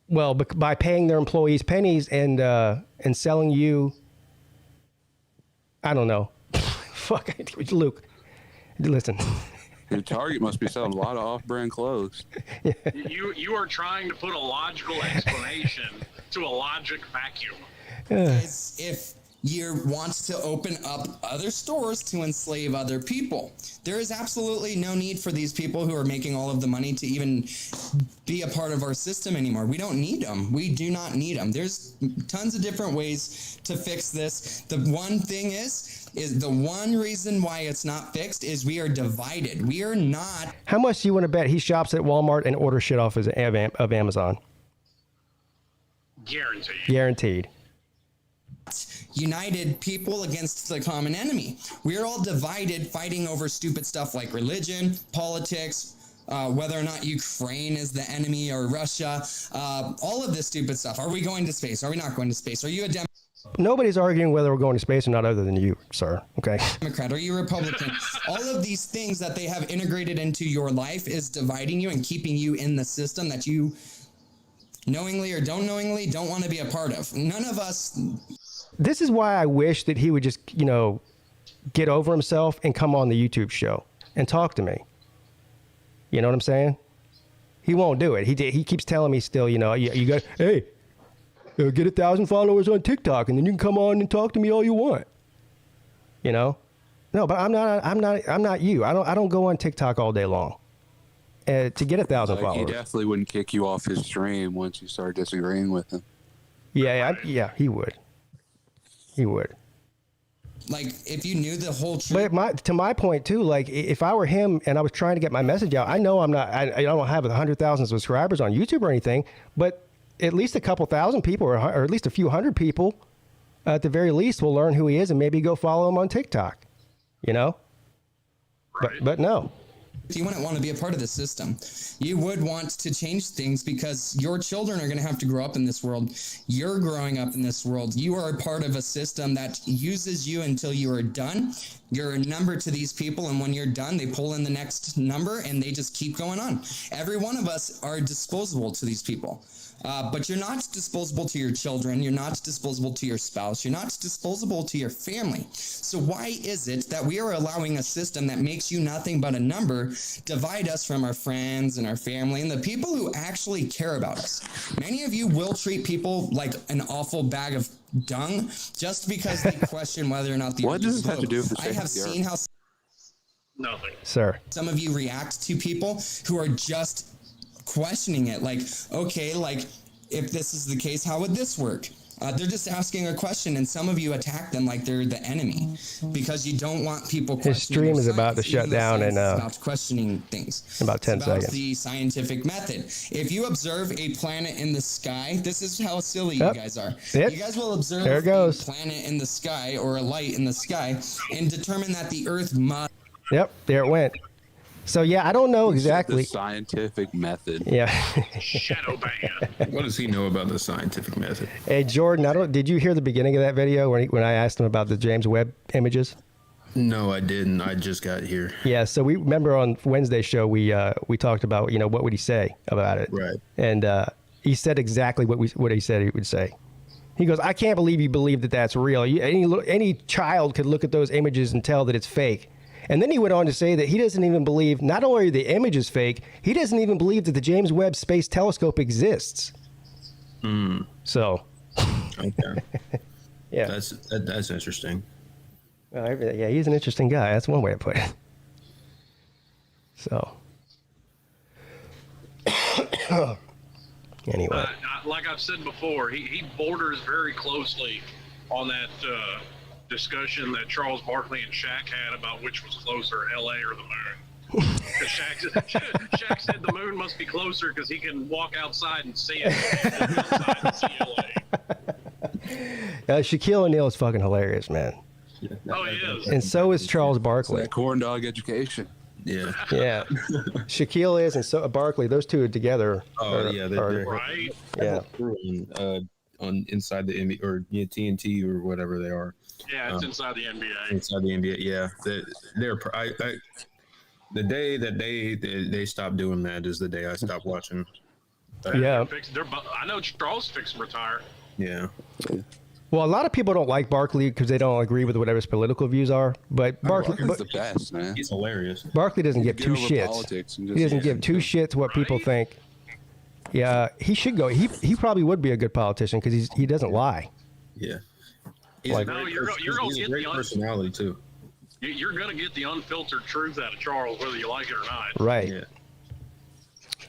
Well, by paying their employees pennies and selling you, I don't know. Fuck, Luke, listen. Target must be selling a lot of off-brand clothes. You are trying to put a logical explanation to a logic vacuum. If you want to open up other stores to enslave other people. There is absolutely no need for these people who are making all of the money to even be a part of our system anymore. We don't need them. We do not need them. There's tons of different ways to fix this. The one thing is the one reason why it's not fixed is we are divided. We are not. How much do you want to bet he shops at Walmart and orders shit off of Amazon? Guaranteed. Guaranteed. United people against the common enemy. We're all divided, fighting over stupid stuff like religion, politics, whether or not Ukraine is the enemy or Russia, all of this stupid stuff. Are we going to space? Are we not going to space? Are you a Nobody's arguing whether we're going to space or not other than you, sir. Okay. Democrat? Are you a Republican? All of these things that they have integrated into your life is dividing you and keeping you in the system that you knowingly or don't knowingly don't want to be a part of. None of us. This is why I wish that he would just, get over himself and come on the YouTube show and talk to me. You know what I'm saying? He won't do it. He keeps telling me still, you got, hey, get 1,000 followers on TikTok and then you can come on and talk to me all you want. No, but I'm not you. I don't go on TikTok all day long to get 1,000 followers. He definitely wouldn't kick you off his stream once you start disagreeing with him. Yeah, he would. He would. Like, if you knew the whole truth. But to my point too, like if I were him and I was trying to get my message out, I know I don't have 100,000 subscribers on YouTube or anything, but at least a couple thousand people or at least a few hundred people at the very least will learn who he is and maybe go follow him on TikTok, Right. But no. If you wouldn't want to be a part of the system, you would want to change things because your children are going to have to grow up in this world. You're growing up in this world. You are a part of a system that uses you until you are done. You're a number to these people, and when you're done, they pull in the next number, and they just keep going on. Every one of us are disposable to these people. But you're not disposable to your children. You're not disposable to your spouse. You're not disposable to your family. So why is it that we are allowing a system that makes you nothing but a number divide us from our friends and our family and the people who actually care about us? Many of you will treat people like an awful bag of dung just because they question whether or not the What does this have to do with the I have seen how Nothing. Sir. some of you react to people who are just questioning it, like, okay, like, if this is the case, how would this work? They're just asking a question, and some of you attack them like they're the enemy because you don't want people questioning. His stream is about to shut down in about questioning things. about 10 it's about seconds. the scientific method. If you observe a planet in the sky, this is how silly you guys are. You guys will observe There it goes. a planet in the sky or a light in the sky and determine that the Earth must. Yep, there it went. So yeah, I don't know exactly. The scientific method. Yeah. Shadow ban. What does he know about the scientific method? Hey Jordan, did you hear the beginning of that video when I asked him about the James Webb images? No, I didn't. I just got here. Yeah, so we remember on Wednesday's show we talked about what would he say about it, Right. And he said exactly what he said he would say. He goes, "I can't believe you believe that that's real. Any child could look at those images and tell that it's fake." And then he went on to say that he doesn't even believe, not only are the images fake, he doesn't even believe that the James Webb Space Telescope exists. So, Okay. yeah. That's interesting. Yeah, he's an interesting guy. That's one way to put it. So, anyway. Like I've said before, he borders very closely on that discussion that Charles Barkley and Shaq had about which was closer, L.A. or the moon. Because Shaq said the moon must be closer because he can walk outside and see it. Outside and see L.A. Shaquille O'Neal is fucking hilarious, man. Oh, he is. And so is Charles Barkley. That corn dog education. Yeah. Yeah. Shaquille is, and so Barkley, those two together. They're Right. Yeah. On inside the NBA or TNT or whatever they are. Yeah, it's inside the NBA. Inside the NBA, yeah. The day that they stopped doing that is the day I stopped watching. Yeah. I know Charles fixed to retire. Yeah. Well, a lot of people don't like Barkley because they don't agree with whatever his political views are. But Barkley, Barkley's the best, man. He's hilarious. Barkley doesn't give two shits. Politics and He doesn't give two shits what people think. Yeah, he should go. He probably would be a good politician because he doesn't lie. Yeah. Like, no, you're going to get great personality too. You're going to get the unfiltered truth out of Charles, whether you like it or not. right.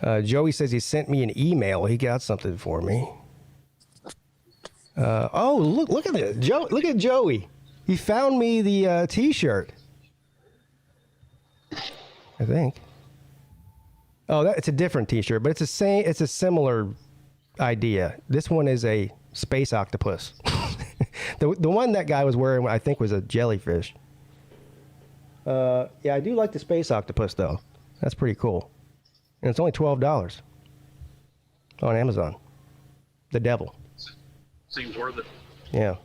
Yeah. Joey says he sent me an email. He got something for me. Oh, look at this. Look at Joey. He found me the T-shirt. I think. Oh, it's a different T-shirt, but it's a similar idea. This one is a space octopus. the one that guy was wearing, I think, was a jellyfish. Yeah, I do like the space octopus though. That's pretty cool. And it's only $12 on Amazon. The devil. Seems worth it. Yeah.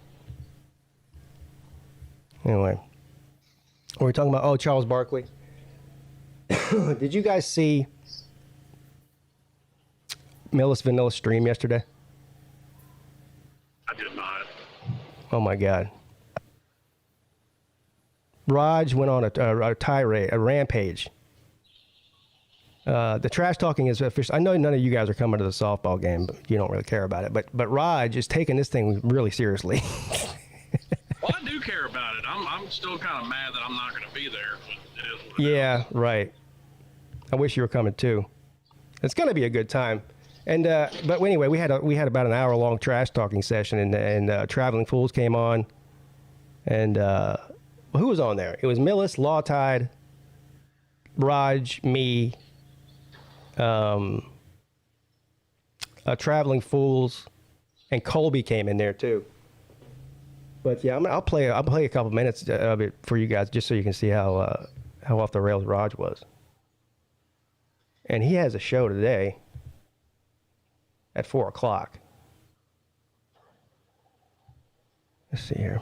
Anyway, what were we talking about? Oh, Charles Barkley. Did you guys see Millis Vanilla stream yesterday? I did not. Oh my God. Raj went on a tirade, a rampage. The trash talking is official. I know none of you guys are coming to the softball game, but you don't really care about it. But Raj is taking this thing really seriously. Well, I do care about it. I'm still kind of mad that I'm not going to be there, but it is what it Yeah, right. I wish you were coming too. It's going to be a good time. And but anyway, we had about an hour-long trash talking session, and Traveling Fools came on, and who was on there? It was Millis, Law Tide, Raj, me, Traveling Fools, and Colby came in there too. But yeah, I'll play a couple minutes of it for you guys just so you can see how off the rails Raj was. And he has a show today at 4:00. Let's see here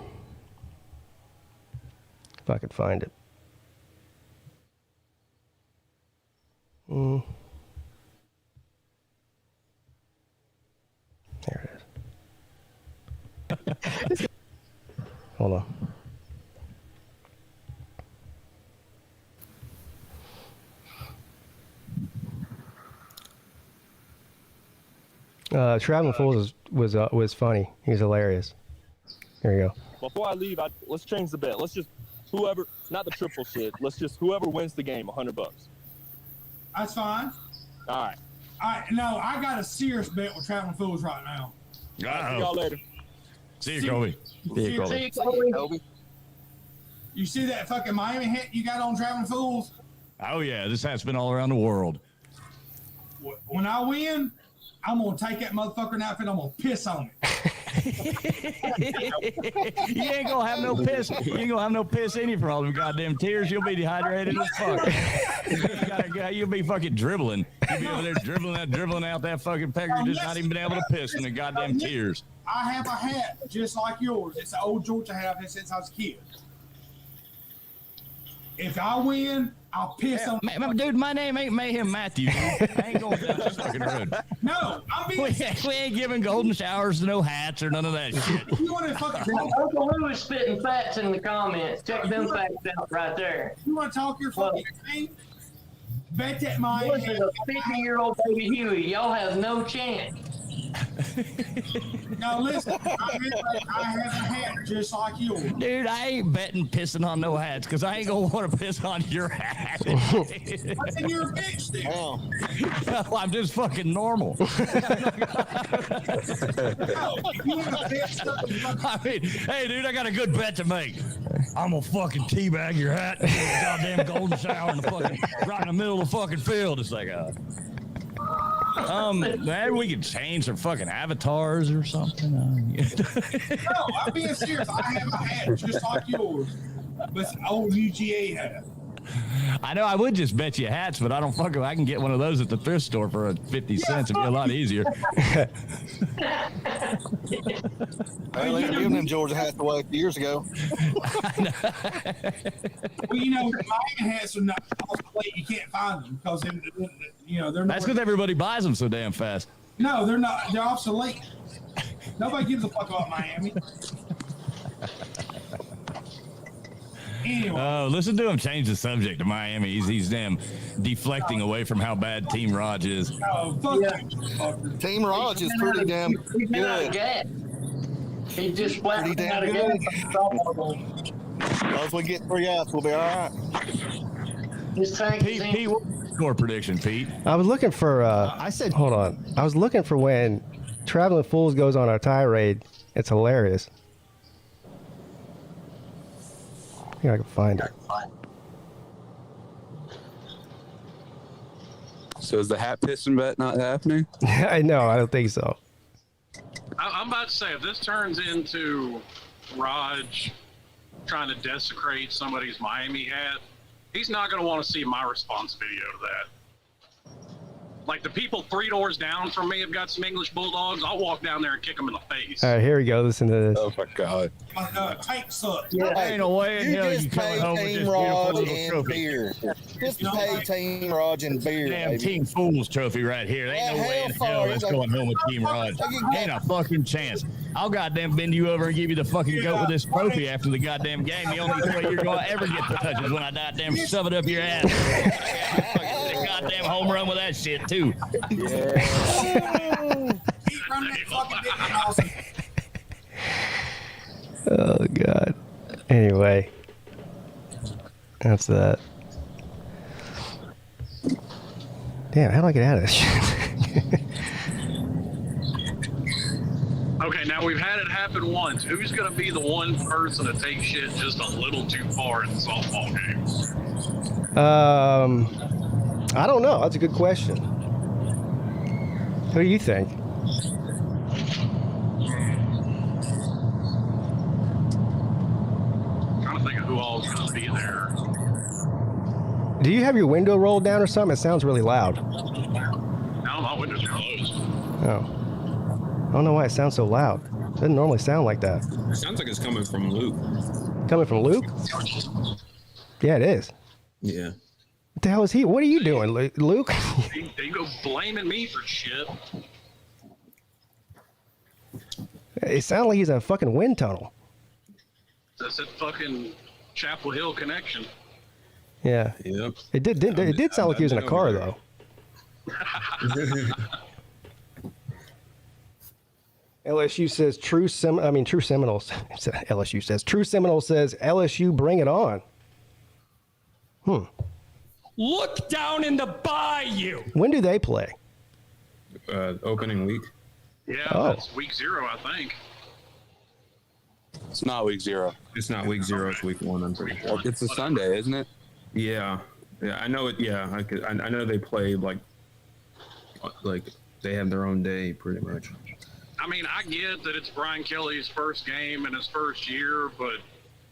if I could find it. There it is. Hold on. Traveling Fools was funny. He was hilarious. Here you go. Before I leave, let's change the bet. Let's just whoever, not the triple shit. Let's just whoever wins the game, $100. That's fine. All right. No, I got a serious bet with Traveling Fools right now. See y'all later. See you, Kobe. See you, Kobe. You see that fucking Miami hat you got on Traveling Fools? Oh yeah, this hat's been all around the world. When I win, I'm gonna take that motherfucking outfit. I'm gonna piss on it. You ain't gonna have no piss. You ain't gonna have no piss in you for all them goddamn tears. You'll be dehydrated as fuck. You'll be fucking dribbling. You'll be over there dribbling out that fucking pecker. You're just not even been able to piss in the goddamn tears. I have a hat just like yours. It's an old Georgia hat I've had since I was a kid. If I win, I'll piss on it. Dude, my name ain't Mayhem Matthews. I ain't going down this fucking road. No, I'm being we ain't giving golden showers to no hats or none of that shit. You want to fucking Uncle Lou is spitting facts in the comments. Check them facts out right there. You want to talk your fucking game? Bet that my This is a 50-year-old baby Huey. Y'all have no chance. Now listen, I have a hat just like yours. Dude, I ain't betting pissing on no hats because I ain't gonna want to piss on your hat. What's in your bitch then? No, I'm just fucking normal. I mean, hey, dude, I got a good bet to make. I'm gonna fucking teabag your hat and get a goddamn golden shower in the fucking right in the middle of the fucking field. It's like maybe we could change some fucking avatars or something. No, I'm being serious. I have a hat just like yours, but it's an old UGA hat. I know I would just bet you hats, but I don't fucking. I can get one of those at the thrift store for 50 cents. It'd be a lot easier. Well, they were giving them Georgia hats away years ago. Well, you know, Miami hats are not obsolete. You can't find them because they're. That's because everybody buys them so damn fast. No, they're not. They're obsolete. Nobody gives a fuck about Miami. Anyway. Oh, listen to him change the subject to Miami. He's damn deflecting away from how bad Team Raj is. Oh, fuck you. Team Raj is pretty damn good. He just flat Pretty damn out of good. gas. As long as we get 3 outs, we'll be all right. His tank is Pete, what's your score prediction, Pete? I was looking for. Hold on. I was looking for when Traveling Fools goes on a tirade. It's hilarious. I think I can find it. So is the hat piston bet not happening? I know. I don't think so. I'm about to say, if this turns into Raj trying to desecrate somebody's Miami hat, he's not going to want to see my response video to that. Like, the people 3 doors down from me have got some English Bulldogs. I'll walk down there and kick them in the face. All right, here we go. Listen to this. Oh my God. Tank sucks. Yeah, ain't no way in hell you coming home with this Team beautiful Raj little and trophy. beer. Just pay Team Raj and beer, Damn baby. Team Fools trophy right here. There ain't no way in hell that's going home with Team Raj. Ain't a fucking chance. I'll goddamn bend you over and give you the fucking goat with this trophy after the goddamn game. The only way you're going to ever get the touch is when I goddamn shove it up your ass. A goddamn home run with that shit, too. Oh God. Anyway, that's that. Damn, how do I get out of this shit? Okay, now we've had it happen once. Who's going to be the one person to take shit just a little too far in the softball games? I don't know. That's a good question. Who do you think? I'm trying to think of who all's going to be there. Do you have your window rolled down or something? It sounds really loud. No, my window's closed. Oh. I don't know why it sounds so loud. It doesn't normally sound like that. It sounds like it's coming from Luke. Coming from Luke? Yeah, it is. Yeah. What the hell is he? What are you doing, Luke? They go blaming me for shit. It sounds like he's in a fucking wind tunnel. That's that fucking Chapel Hill connection. Yeah. Yep. It did sound like he was in a car, though. LSU says True Seminoles. LSU says True Seminoles says LSU bring it on. Look down in the bayou. When do they play? Opening week. Yeah, Oh. that's week 0, I think. It's not week 0. It's not week 0. It's week 1. I'm pretty sure. It's a Sunday, isn't it? Yeah. I know it. Yeah, I know they play like they have their own day pretty much. I mean, I get that it's Brian Kelly's first game in his first year, but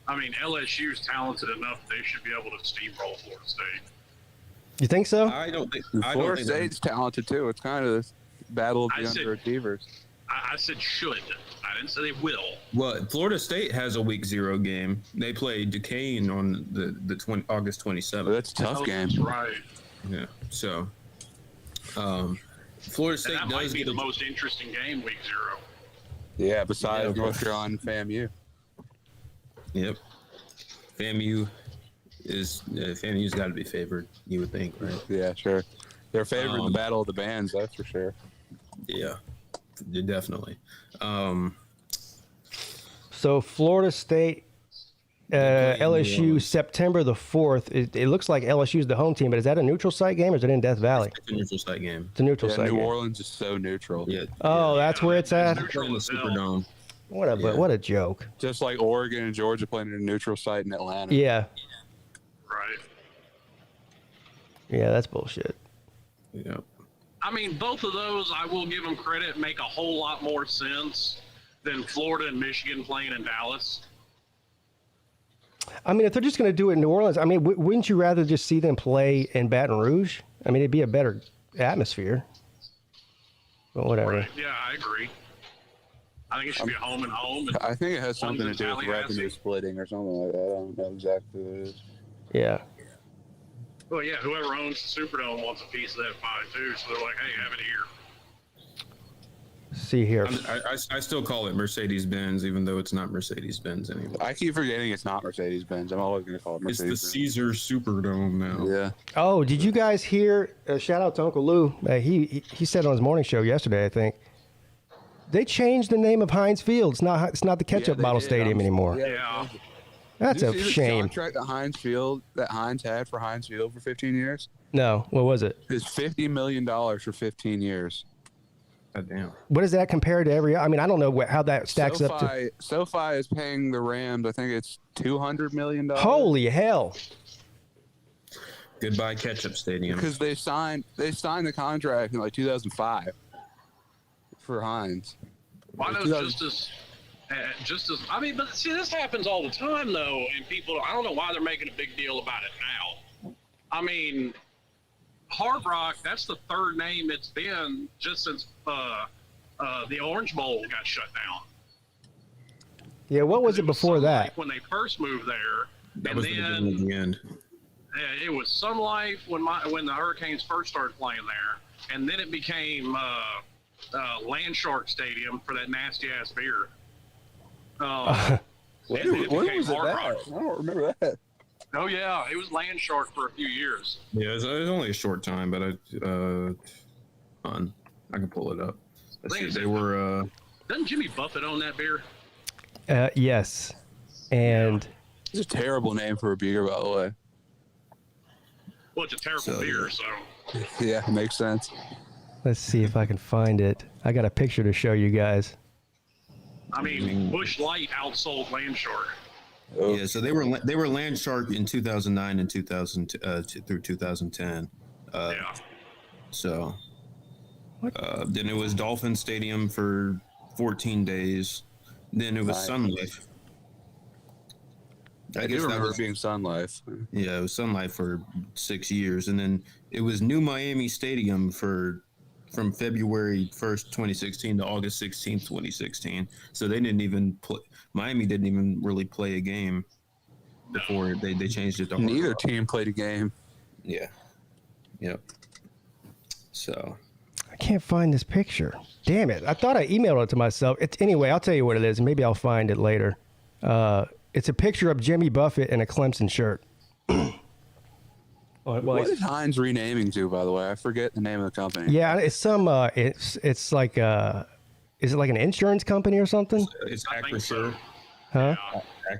I mean, LSU's talented enough they should be able to steamroll Florida State. You think so? I don't think Florida State's talented too. It's kind of this battle of the underachievers. I said should. I didn't say they will. Well, Florida State has a week 0 game. They play Duquesne on August 27th. That's a tough game. Right. Yeah. So, Florida State and that does might be get the most interesting game, week 0. Yeah, besides North Carolina and FAMU. Yep. FAMU's got to be favored. You would think, right? Yeah, sure. They're favored in the battle of the bands, that's for sure. Yeah, definitely. So Florida State, LSU, September the 4th. It looks like LSU's the home team, but is that a neutral site game or is it in Death Valley? It's a neutral site game. It's a neutral site New game. Orleans is so neutral. Yeah. Oh, that's where it's at? They're in the Superdome. What a joke. Just like Oregon and Georgia playing at a neutral site in Atlanta. Yeah. Right. Yeah, that's bullshit. Yeah. I mean, both of those, I will give them credit, make a whole lot more sense than Florida and Michigan playing in Dallas. I mean, if they're just going to do it in New Orleans, I mean, wouldn't you rather just see them play in Baton Rouge? I mean, it'd be a better atmosphere. But whatever. Right. Yeah, I agree. I think it should be a home and home. I think it has One's something in to do with revenue Tallahassee. splitting or something like that. I don't know exactly what it is. Yeah. Well, yeah, whoever owns the Superdome wants a piece of that pie, too. So they're like, hey, have it here. See here. I still call it Mercedes-Benz, even though it's not Mercedes-Benz anymore. I keep forgetting it's not Mercedes-Benz. I'm always going to call it It's Mercedes-Benz. the Caesar Superdome now. Yeah. Oh, did you guys hear? Shout out to Uncle Lou. He said on his morning show yesterday, I think. They changed the name of Heinz Field. It's not the ketchup bottle stadium anymore. Yeah. That's Did a you see the shame. contract that Heinz had for Heinz Field for 15 years? No, what was it? It's $50 million for 15 years. God damn. What does that compare to every? I mean, I don't know how that stacks up to. SoFi is paying the Rams. I think it's $200 million. Holy hell! Goodbye ketchup stadium. Because they signed the contract in like 2005 for Heinz. Well, I know just as I mean, but see, this happens all the time though, and people, I don't know why they're making a big deal about it now. I mean, Hard Rock, that's the third name it's been just since the Orange Bowl got shut down. Yeah, what was it before that? When they first moved there, That and was the beginning of the end. it was Sun Life when the Hurricanes first started playing there, and then it became Land Shark Stadium for that nasty ass beer. When was it that? I don't remember that. Oh yeah, it was Land Shark for a few years. Yeah, it was only a short time, but I can pull it up. Let's see, they were. Doesn't Jimmy Buffett own that beer? Yes, and it's a terrible name for a beer, by the way. Well, it's a terrible beer, so. Yeah, makes sense. let's see if I can find it. I got a picture to show you guys. I mean, Busch Light outsold Land Shark. Yeah, so they were Land Shark in 2009 and 2000 through 2010. Yeah. So then it was Dolphin Stadium for 14 days. Then it was Sun Life. I guess that was being Sun Life. Yeah, it was Sun Life for 6 years, and then it was New Miami Stadium from February 1st, 2016 to August 16th, 2016. So they didn't even play. Miami didn't even really play a game before they changed it to Hard Neither Rock. team played a game. Yeah. Yep. So I can't find this picture. Damn it. I thought I emailed it to myself. Anyway, I'll tell you what it is. Maybe I'll find it later. It's a picture of Jimmy Buffett in a Clemson shirt. What is Heinz renaming to, by the way? I forget the name of the company. Yeah, it's some. It's like is it like an insurance company or something? it's Acrisure. Huh?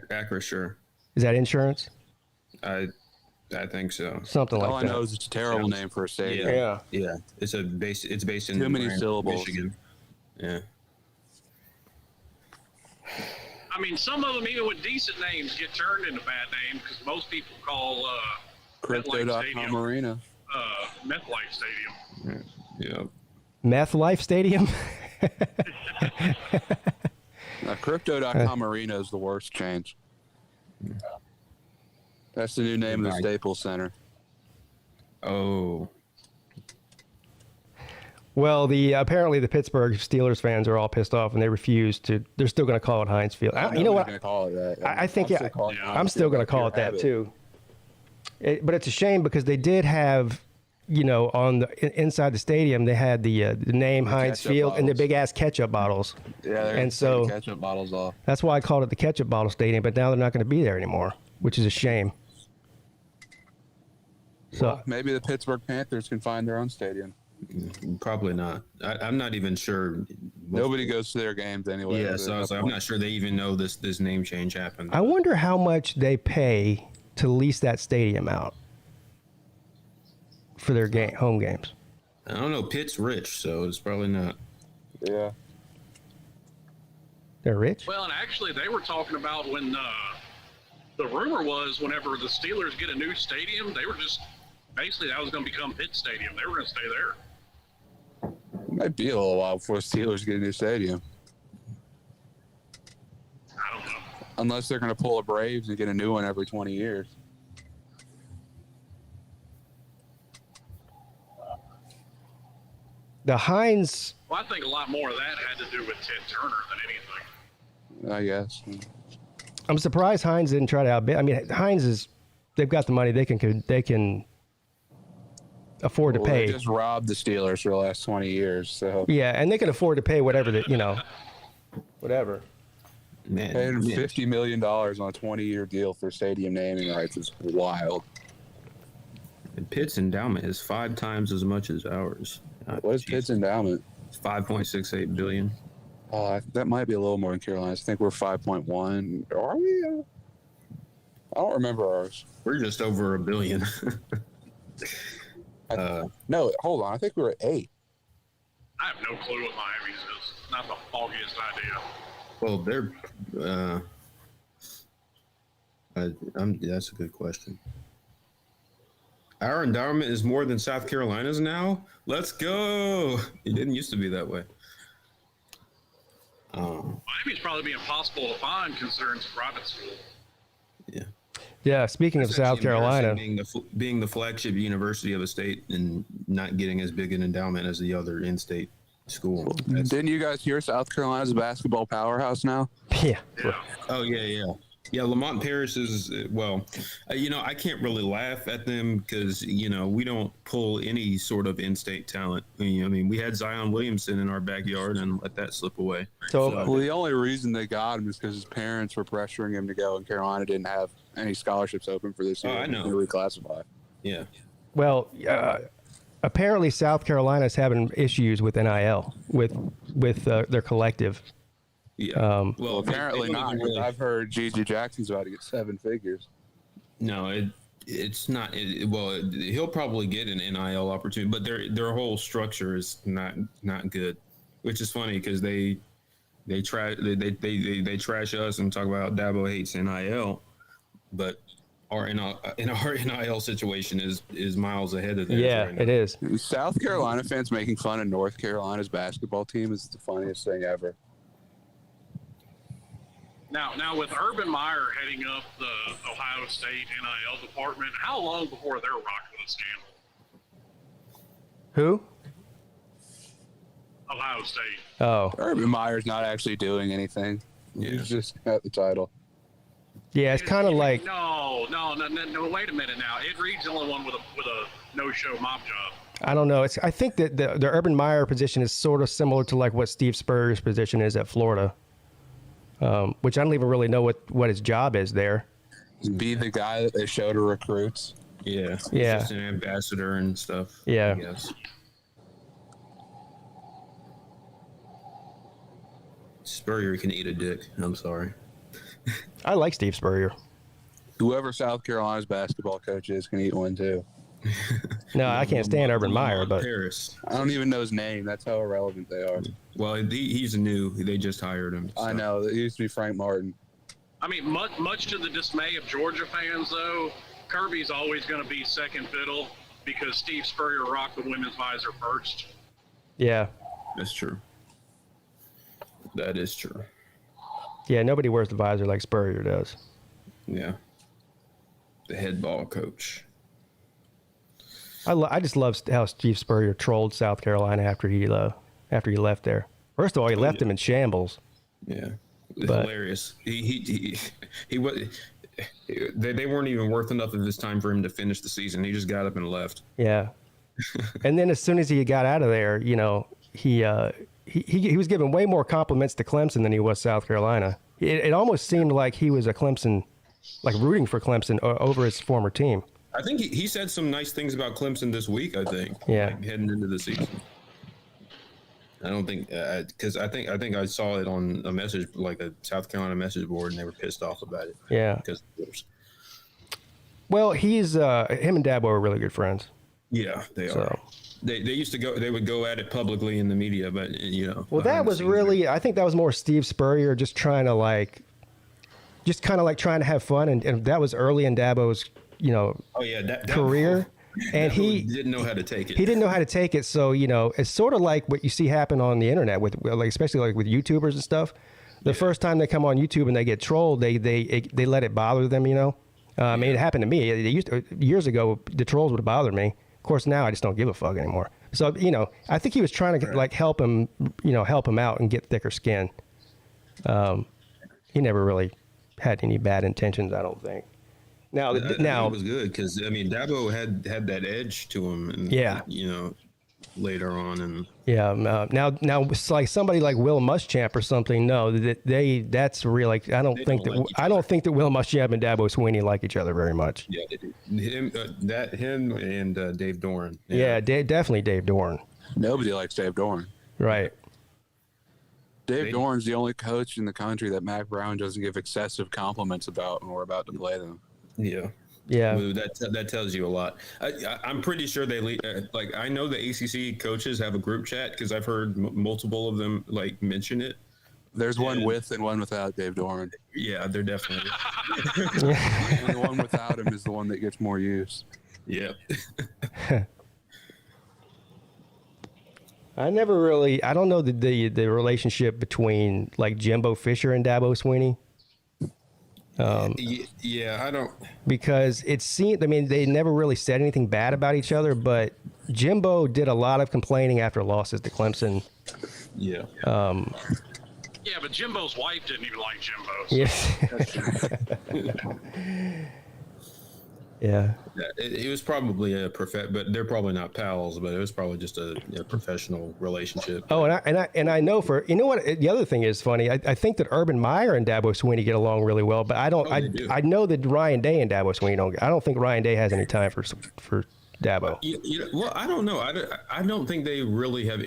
Acrisure. Is that insurance? I think so. Something like All I that. know is it's a terrible name for a stadium. Yeah. It's based in Too many Grand syllables. Michigan. Yeah. I mean, some of them, even with decent names, get turned into bad names because most people call Crypto.com Arena. Meth Life Stadium. Yeah. Meth Life Stadium. Crypto.com Arena is the worst change. That's the new name of the Staples Center. Oh. Well, apparently the Pittsburgh Steelers fans are all pissed off and they refuse to. They're still going to call it Heinz Field. You know what? Gonna call it that. I think I'm still going to call it that too. But it's a shame because they did have, on the inside the stadium, they had the name Heinz Field and the big ass ketchup bottles. Yeah, they're and so ketchup bottles off. that's why I called it the ketchup bottle stadium. But now they're not going to be there anymore, which is a shame. So maybe the Pittsburgh Panthers can find their own stadium. Probably not. I'm not even sure. Nobody goes to their games anyway. Yeah, so I'm not sure they even know this name change happened. I wonder how much they pay to lease that stadium out for their home games. I don't know. Pitt's rich, so it's probably not. Yeah. They're rich? Well, and actually, they were talking about when the rumor was whenever the Steelers get a new stadium, they were just basically that was going to become Pitt Stadium. They were going to stay there. It might be a little while before Steelers get a new stadium. I don't know. Unless they're going to pull a Braves and get a new one every 20 years. The Heinz. Well, I think a lot more of that had to do with Ted Turner than anything. I guess. I'm surprised Heinz didn't try to outbid. I mean, Heinz they've got the money. They can afford to pay. They just robbed the Steelers for the last 20 years. So yeah, and they can afford to pay whatever whatever. Man, paying $50 million on a 20-year deal for stadium naming rights is wild. And Pitt's endowment is 5 times as much as ours. What is Pitt's endowment? It's $5.68 billion. That might be a little more than Carolina's. I think we're 5.1. Are we? I don't remember ours. We're just over $1 billion. No, hold on. I think we were at 8. I have no clue what Miami's is. Not the foggiest idea. Well, they're. That's a good question. Our endowment is more than South Carolina's now. Let's go. It didn't used to be that way. Miami's probably be impossible to find considering it's a private school. Yeah, speaking of South Carolina, being the flagship university of a state and not getting as big an endowment as the other in-state school. Didn't you guys hear South Carolina's a basketball powerhouse now? Yeah. Oh yeah. Lamont Paris is I can't really laugh at them because we don't pull any sort of in-state talent. I mean, we had Zion Williamson in our backyard and let that slip away. Well, the only reason they got him is because his parents were pressuring him to go, and Carolina didn't have any scholarships open for this year. I know. To reclassify. Yeah. well, apparently South Carolina's having issues with NIL with their collective. Yeah. Well, apparently not. Really... I've heard Gigi Jackson's about to get 7 figures. No, it's not. He'll probably get an NIL opportunity, but their whole structure is not good, which is funny because they trash us and talk about how Dabo hates NIL, but our NIL situation is miles ahead of theirs. Yeah, right now. it is. South Carolina fans making fun of North Carolina's basketball team is the funniest thing ever. Now with Urban Meyer heading up the Ohio State NIL department, how long before they're rocked with a scandal? Who? Ohio State. Oh. Urban Meyer's not actually doing anything. Yeah. He's just got the title. Yeah, it's kind of like. No. Wait a minute now. Ed Reed's the only one with a no-show mob job. I don't know. I think that the Urban Meyer position is sort of similar to like what Steve Spurrier's position is at Florida. Which I don't even really know what his job is there. Be the guy that they show to recruits. Yeah. Yeah. Just an ambassador and stuff. Yeah. I guess. Spurrier can eat a dick. I'm sorry. I like Steve Spurrier. Whoever South Carolina's basketball coach is can eat one too. No, I can't stand Urban Meyer, but Paris. I don't even know his name. That's how irrelevant they are. Well, he's new. They just hired him. So. I know. It used to be Frank Martin. I mean, much to the dismay of Georgia fans, though, Kirby's always going to be second fiddle because Steve Spurrier rocked the women's visor first. Yeah. That's true. That is true. Yeah, nobody wears the visor like Spurrier does. Yeah. The head ball coach. I just love how Steve Spurrier trolled South Carolina after he left there. First of all, he left them in shambles. Yeah, hilarious. He was. They weren't even worth enough of his time for him to finish the season. He just got up and left. Yeah, and then as soon as he got out of there, he was giving way more compliments to Clemson than he was South Carolina. It almost seemed like he was a Clemson, like rooting for Clemson over his former team. I think he said some nice things about Clemson this week. I think. Yeah. Like, heading into the season. I don't think because I think I saw it on a message like a South Carolina message board and they were pissed off about it. Yeah. Because. Well, him and Dabo are really good friends. Yeah, they are. They used to go. They would go at it publicly in the media, but Well, that was really. I think that was more Steve Spurrier just trying to trying to have fun, and that was early in Dabo's career, and he didn't know how to take it. He didn't know how to take it, so it's sort of like what you see happen on the internet with especially like with YouTubers and stuff. The first time they come on YouTube and they get trolled, they let it bother them. I mean, it happened to me. Years ago, the trolls would bother me. Of course, now I just don't give a fuck anymore. So I think he was trying to help him out and get thicker skin. He never really had any bad intentions, I don't think. Now it was good because Dabo had that edge to him, and later on, and now it's like somebody like Will Muschamp or something. No, that's real. Like I don't think that Will Muschamp and Dabo Swinney like each other very much. Yeah, him and Dave Doran. Yeah, definitely Dave Doran. Nobody likes Dave Doran. Right. Dave Doran's the only coach in the country that Mac Brown doesn't give excessive compliments about when we're about to play them. Yeah. Yeah. Well, that tells you a lot. I'm pretty sure they like. I know the ACC coaches have a group chat because I've heard multiple of them like mention it. There's one with and one without Dave Doran. Yeah, they're definitely. And the one without him is the one that gets more use. Yeah. I don't know the relationship between like Jimbo Fisher and Dabo Swinney. Yeah, I don't. Because it seemed, they never really said anything bad about each other, but Jimbo did a lot of complaining after losses to Clemson. Yeah. Yeah, but Jimbo's wife didn't even like Jimbo. Yes. Yeah. It was probably but they're probably not pals, but it was probably just a professional relationship. Oh, and I know for, you know what, the other thing is funny. I think that Urban Meyer and Dabo Swinney get along really well, but I don't, I know that Ryan Day and Dabo Swinney don't. I don't think Ryan Day has any time for Dabo. Well, I don't know. I don't think they really have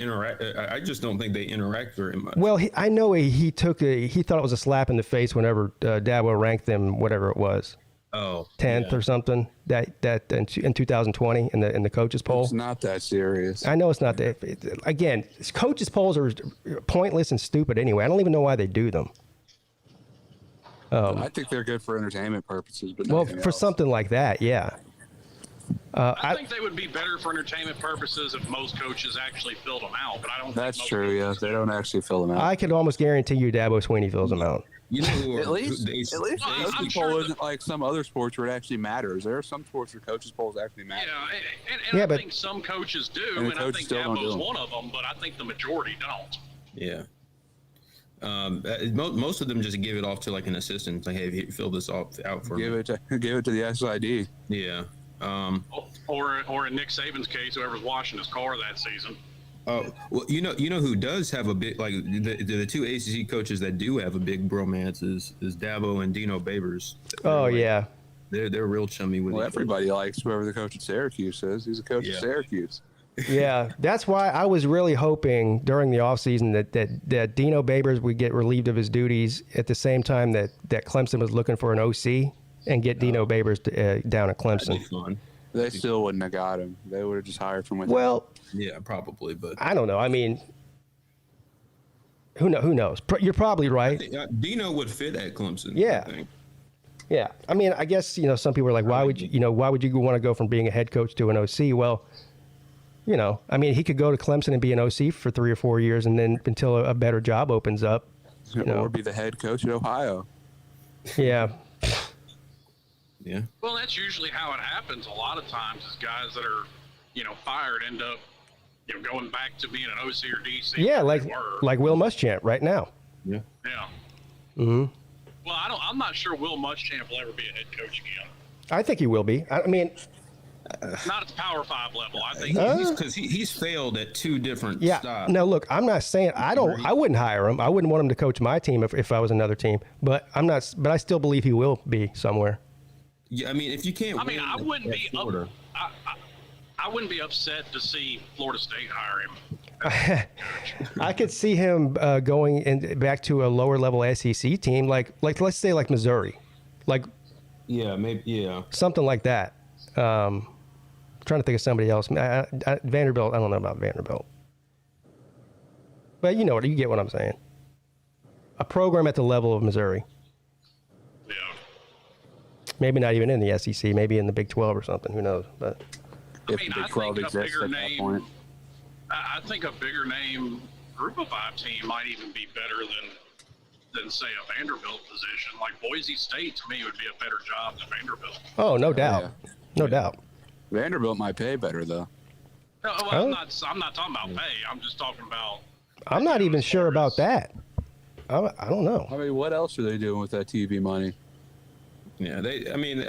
I just don't think they interact very much. Well, I know he thought it was a slap in the face whenever Dabo ranked them, whatever it was. 10th or something that in 2020 in the coaches poll. It's not that serious. I know it's not that. Again, coaches polls are pointless and stupid anyway. I don't even know why they do them. I think they're good for entertainment purposes, but well, for something like that, yeah. I think they would be better for entertainment purposes if most coaches actually filled them out, but I don't. That's true. Yeah, they don't actually fill them out. I could almost guarantee you Dabo Swinney fills them out. You know, at least the coaches poll isn't like some other sports where it actually matters. There are some sports where coaches polls actually matter. Yeah, and I think some coaches do, and I think Dabo's one of them, but I think the majority don't. Yeah. Most of them just give it off to like an assistant, like, hey, fill this out for me. Give it to the SID. Yeah. Or in Nick Saban's case, whoever's washing his car that season. Oh, well, you know who does have a big, like the two ACC coaches that do have a big bromance is Dabo and Dino Babers. Yeah. They're real chummy with. Well, everybody likes whoever the coach at Syracuse is. He's a coach at Syracuse. Yeah, that's why I was really hoping during the offseason that Dino Babers would get relieved of his duties at the same time that Clemson was looking for an OC and get Dino Babers down at Clemson. That'd be fun. They still wouldn't have got him. They would have just hired from within. Well, yeah, probably, but I don't know. I mean, who knows? You're probably right. Dino would fit at Clemson. Yeah. I think. Yeah. I mean, I guess, some people are like, why would you want to go from being a head coach to an OC? Well, I mean, he could go to Clemson and be an OC for 3 or 4 years and then until a better job opens up. Or be the head coach at Ohio. Yeah. Yeah. Well, that's usually how it happens. A lot of times is guys that are, fired end up, going back to being an OC or DC. Yeah, like Will Muschamp right now. Yeah. Yeah. Mm-hmm. Well, I'm not sure Will Muschamp will ever be a head coach again. I think he will be. I mean, not at the Power 5 level. I think because he's failed at 2 different stops. No, look, I'm not saying I wouldn't hire him. I wouldn't want him to coach my team if I was another team. But I still believe he will be somewhere. Yeah, I mean, if you can't. I mean, I wouldn't be. I wouldn't be upset to see Florida State hire him. I could see him going back to a lower level SEC team, like let's say like Missouri, yeah, maybe something like that. Trying to think of somebody else. Vanderbilt. I don't know about Vanderbilt, but you get what I'm saying. A program at the level of Missouri. Yeah. Maybe not even in the SEC. Maybe in the Big 12 or something. Who knows? But I think a bigger name. I think a bigger name Group of 5 team might even be better than say a Vanderbilt position. Like Boise State to me would be a better job than Vanderbilt. Oh, no doubt. No doubt. Vanderbilt might pay better though. No, well, I'm not talking about pay. I'm just talking about. I'm not even sure about that. I don't know. I mean, what else are they doing with that TV money? Yeah,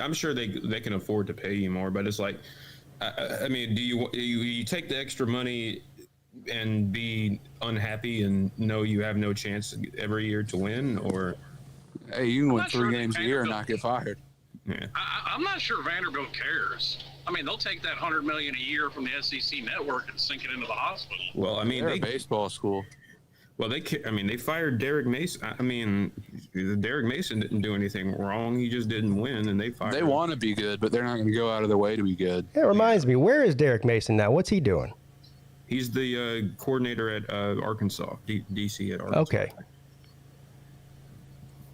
I'm sure they can afford to pay you more, but it's like, I mean, do you take the extra money and be unhappy and know you have no chance every year to win, or? Hey, you can win 3 games a year and not get fired. Yeah. I'm not sure Vanderbilt cares. I mean, they'll take that $100 million a year from the SEC network and sink it into the hospital. Well, I mean, they're a baseball school. Well, they fired Derek Mason. I mean, Derek Mason didn't do anything wrong. He just didn't win, and they fired him. They want to be good, but they're not going to go out of their way to be good. It reminds me, where is Derek Mason now? What's he doing? He's the coordinator at Arkansas, DC at Arkansas. Okay.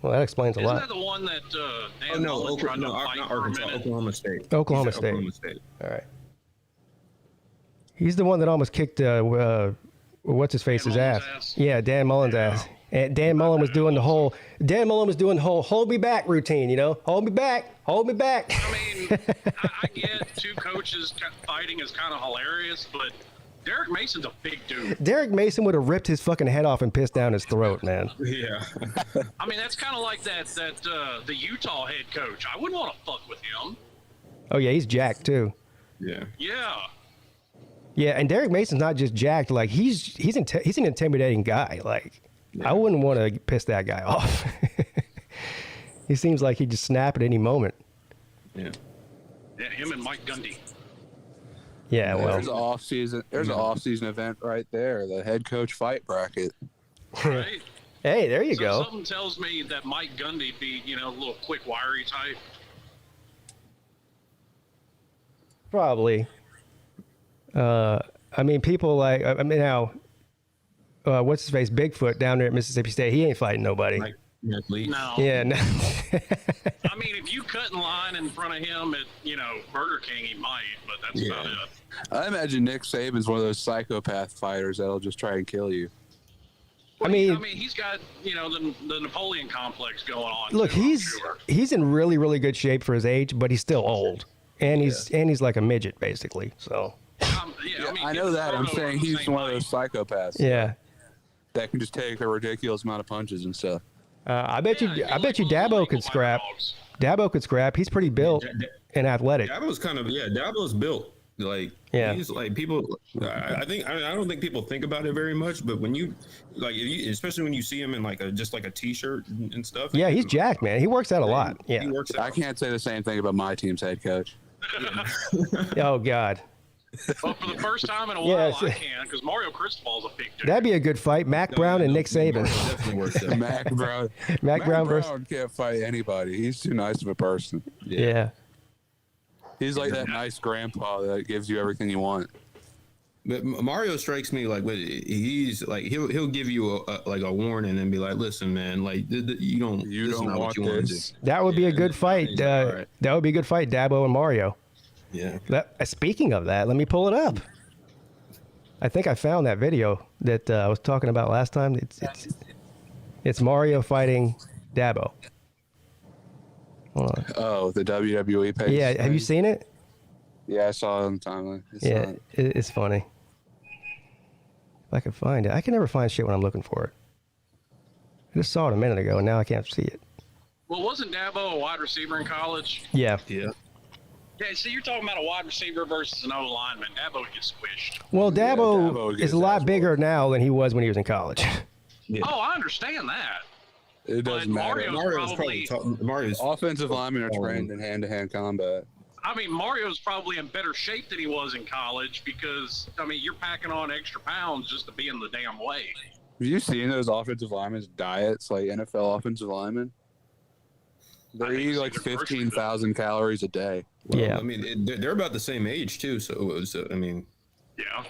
Well, that explains a lot. Isn't that the one that Dan Mullen tried to fight not for a Arkansas, minute? Oklahoma State. Oklahoma State. All right. He's the one that almost kicked what's his face's ass. Yeah, Dan Mullen's ass. And Dan Mullen was doing the whole hold me back routine, hold me back. I mean, I get two coaches fighting is kind of hilarious, but Derek Mason's a big dude. Derek Mason would have ripped his fucking head off and pissed down his throat, man. Yeah. I mean, that's kind of like the Utah head coach. I wouldn't want to fuck with him. Oh yeah, he's jacked too. Yeah. Yeah. Yeah, and Derek Mason's not just jacked. Like he's an intimidating guy. Like I wouldn't want to piss that guy off. He seems like he'd just snap at any moment. Yeah. Yeah, him and Mike Gundy. Yeah, well, there's an off-season event right there. The head coach fight bracket. Right. Hey, there you go. Something tells me that Mike Gundy be, a little quick, wiry type. Probably. I mean, people like now. What's his face? Bigfoot down there at Mississippi State. He ain't fighting nobody. No. Yeah. No. I mean, if you cut in line in front of him at, Burger King, he might, but that's about it. I imagine Nick Saban's one of those psychopath fighters that'll just try and kill you. Well, I mean, he's got, the Napoleon complex going on. Look, he's in really, really good shape for his age, but he's still old, and he's like a midget basically. So. I know that. I'm saying he's one of those psychopaths. Yeah. That can just take a ridiculous amount of punches and stuff. I bet you Dabo could scrap. Dabo could scrap. He's pretty built and athletic. Dabo's built. Like, he's like people. I don't think people think about it very much, but when you especially when you see him in just a t-shirt and stuff. Yeah, he's jacked, man. He works out a lot. Yeah. He works out. I can't say the same thing about my team's head coach. Oh God. Well, for the first time in a while, I can, because Mario Cristobal's a big dude. That'd be a good fight. Mac Brown and Nick Saban. Mac Brown. Mac Brown versus. Can't fight anybody. He's too nice of a person. Yeah. He's like that nice grandpa that gives you everything you want. But Mario strikes me like he's like he'll give you a warning and be like, listen, man, like you don't want this. That would be a good fight. That would be a good fight, Dabo and Mario. Yeah. Speaking of that, let me pull it up. I think I found that video that I was talking about last time. It's Mario fighting Dabo. Hold on. Oh, the WWE page. Yeah, have you seen it? Yeah, I saw it on the timeline. It's funny. If I can find it, I can never find shit when I'm looking for it. I just saw it a minute ago, and now I can't see it. Well, wasn't Dabo a wide receiver in college? Yeah. Yeah. Yeah, so you're talking about a wide receiver versus an O lineman. Dabo gets squished. Well, Dabo is a lot bigger now than he was when he was in college. Yeah. Oh, I understand that. It doesn't matter. Mario's offensive linemen are trained in hand-to-hand combat. I mean, Mario's probably in better shape than he was in college because, you're packing on extra pounds just to be in the damn way. Have you seen those offensive linemen's diets, like NFL offensive linemen? They eat like 15,000 calories a day. Well, yeah. I mean, they're about the same age too. So I mean. Yeah.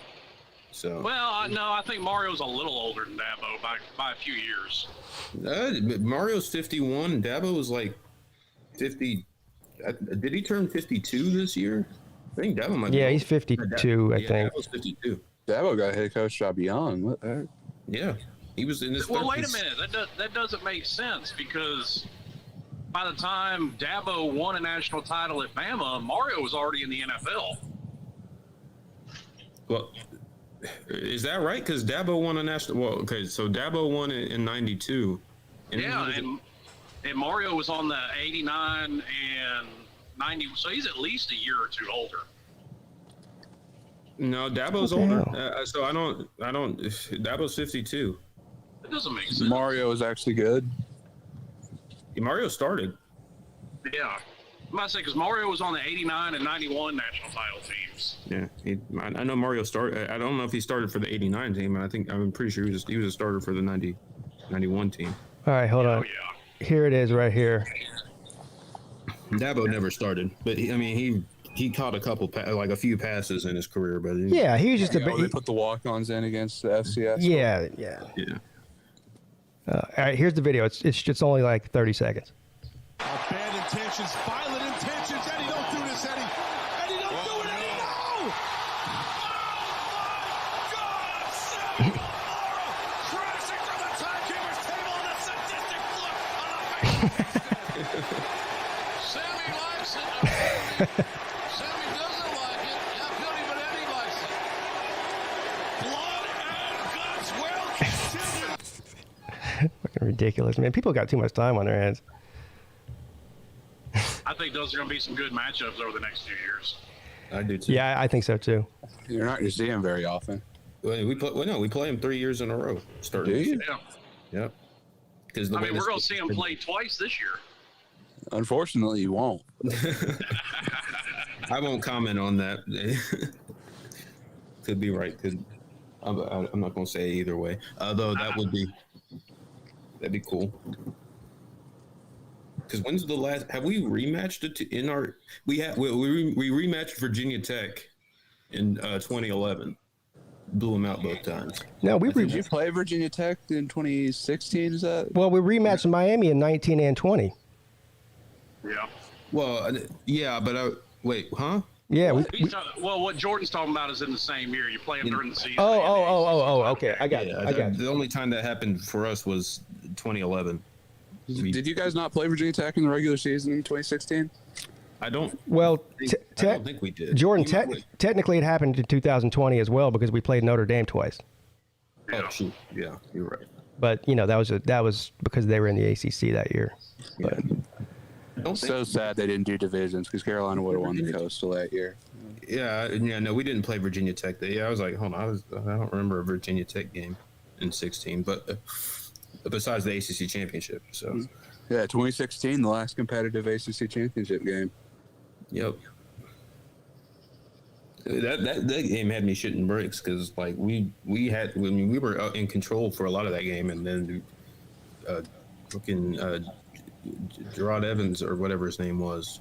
So. Well, no, I think Mario's a little older than Dabo by a few years. Mario's 51. And Dabo was like 50. Did he turn 52 this year? I think Dabo might. Yeah, he's 52. I think. Dabo's 52. Dabo got a head coach job young. What the heck? Yeah, he was in his. Well, wait a minute. That doesn't make sense because by the time Dabo won a national title at Bama, Mario was already in the NFL. Well, is that right? Because Dabo won a national. Well, okay, so Dabo won it in '92. And Mario was on the '89 and '90, so he's at least a year or two older. No, Dabo's older. So I don't. Dabo's 52. It doesn't make sense. Mario is actually good. Mario started. Yeah. I'm about to say, because Mario was on the 89 and 91 national title teams. Yeah, I know Mario started. I don't know if he started for the 89 team. I'm pretty sure he was a starter for the 91 team. All right, hold on. Here it is right here. Dabo never started, but he caught a few passes in his career, but Yeah, he was just they put the walk-ons in against the FCS. Yeah. All right, here's the video. It's only like 30 seconds. Bad intentions, violent intentions. Eddie, don't do this, Eddie. Eddie, don't do it, Eddie, no! Oh, my God! Crashing through the timekeeper's table and a sadistic look on the face. Sammy likes it. Sammy doesn't like it. Not Billy, but Eddie likes it. Blood and guts will continue. Fucking ridiculous, man. People got too much time on their hands. I think those are going to be some good matchups over the next few years. I do too. Yeah, I think so too. You're not going to see him very often. We play him 3 years in a row. Starting. Do you? Yeah. Yep. Because We're going to see him play twice this year. Unfortunately, you won't. I won't comment on that. Could be right. I'm not going to say either way. Although that'd be cool. Because when's the last? Have we rematched it in our? We rematched Virginia Tech in 2011. Blew them out both times. No, Did you play Virginia Tech in 2016? Is that? Well, we rematched Miami in 19 and 20. Yeah. Well, yeah, but wait, huh? Yeah. Well, what Jordan's talking about is in the same year. You play them during the season. Oh. Okay, I got it. The only time that happened for us was 2011. Did you guys not play Virginia Tech in the regular season in 2016? I don't. Well, I don't think we did. Jordan, technically it happened in 2020 as well because we played Notre Dame twice. Oh, shoot. Yeah, you're right. But that was because they were in the ACC that year. But So sad they didn't do divisions because Carolina would have won the Coastal that year. Yeah, no, we didn't play Virginia Tech. I was like, hold on, I don't remember a Virginia Tech game in 16, but besides the ACC championship. So, yeah, 2016, the last competitive ACC championship game. Yep. That game had me shitting bricks because we were in control for a lot of that game, and then Gerard Evans or whatever his name was,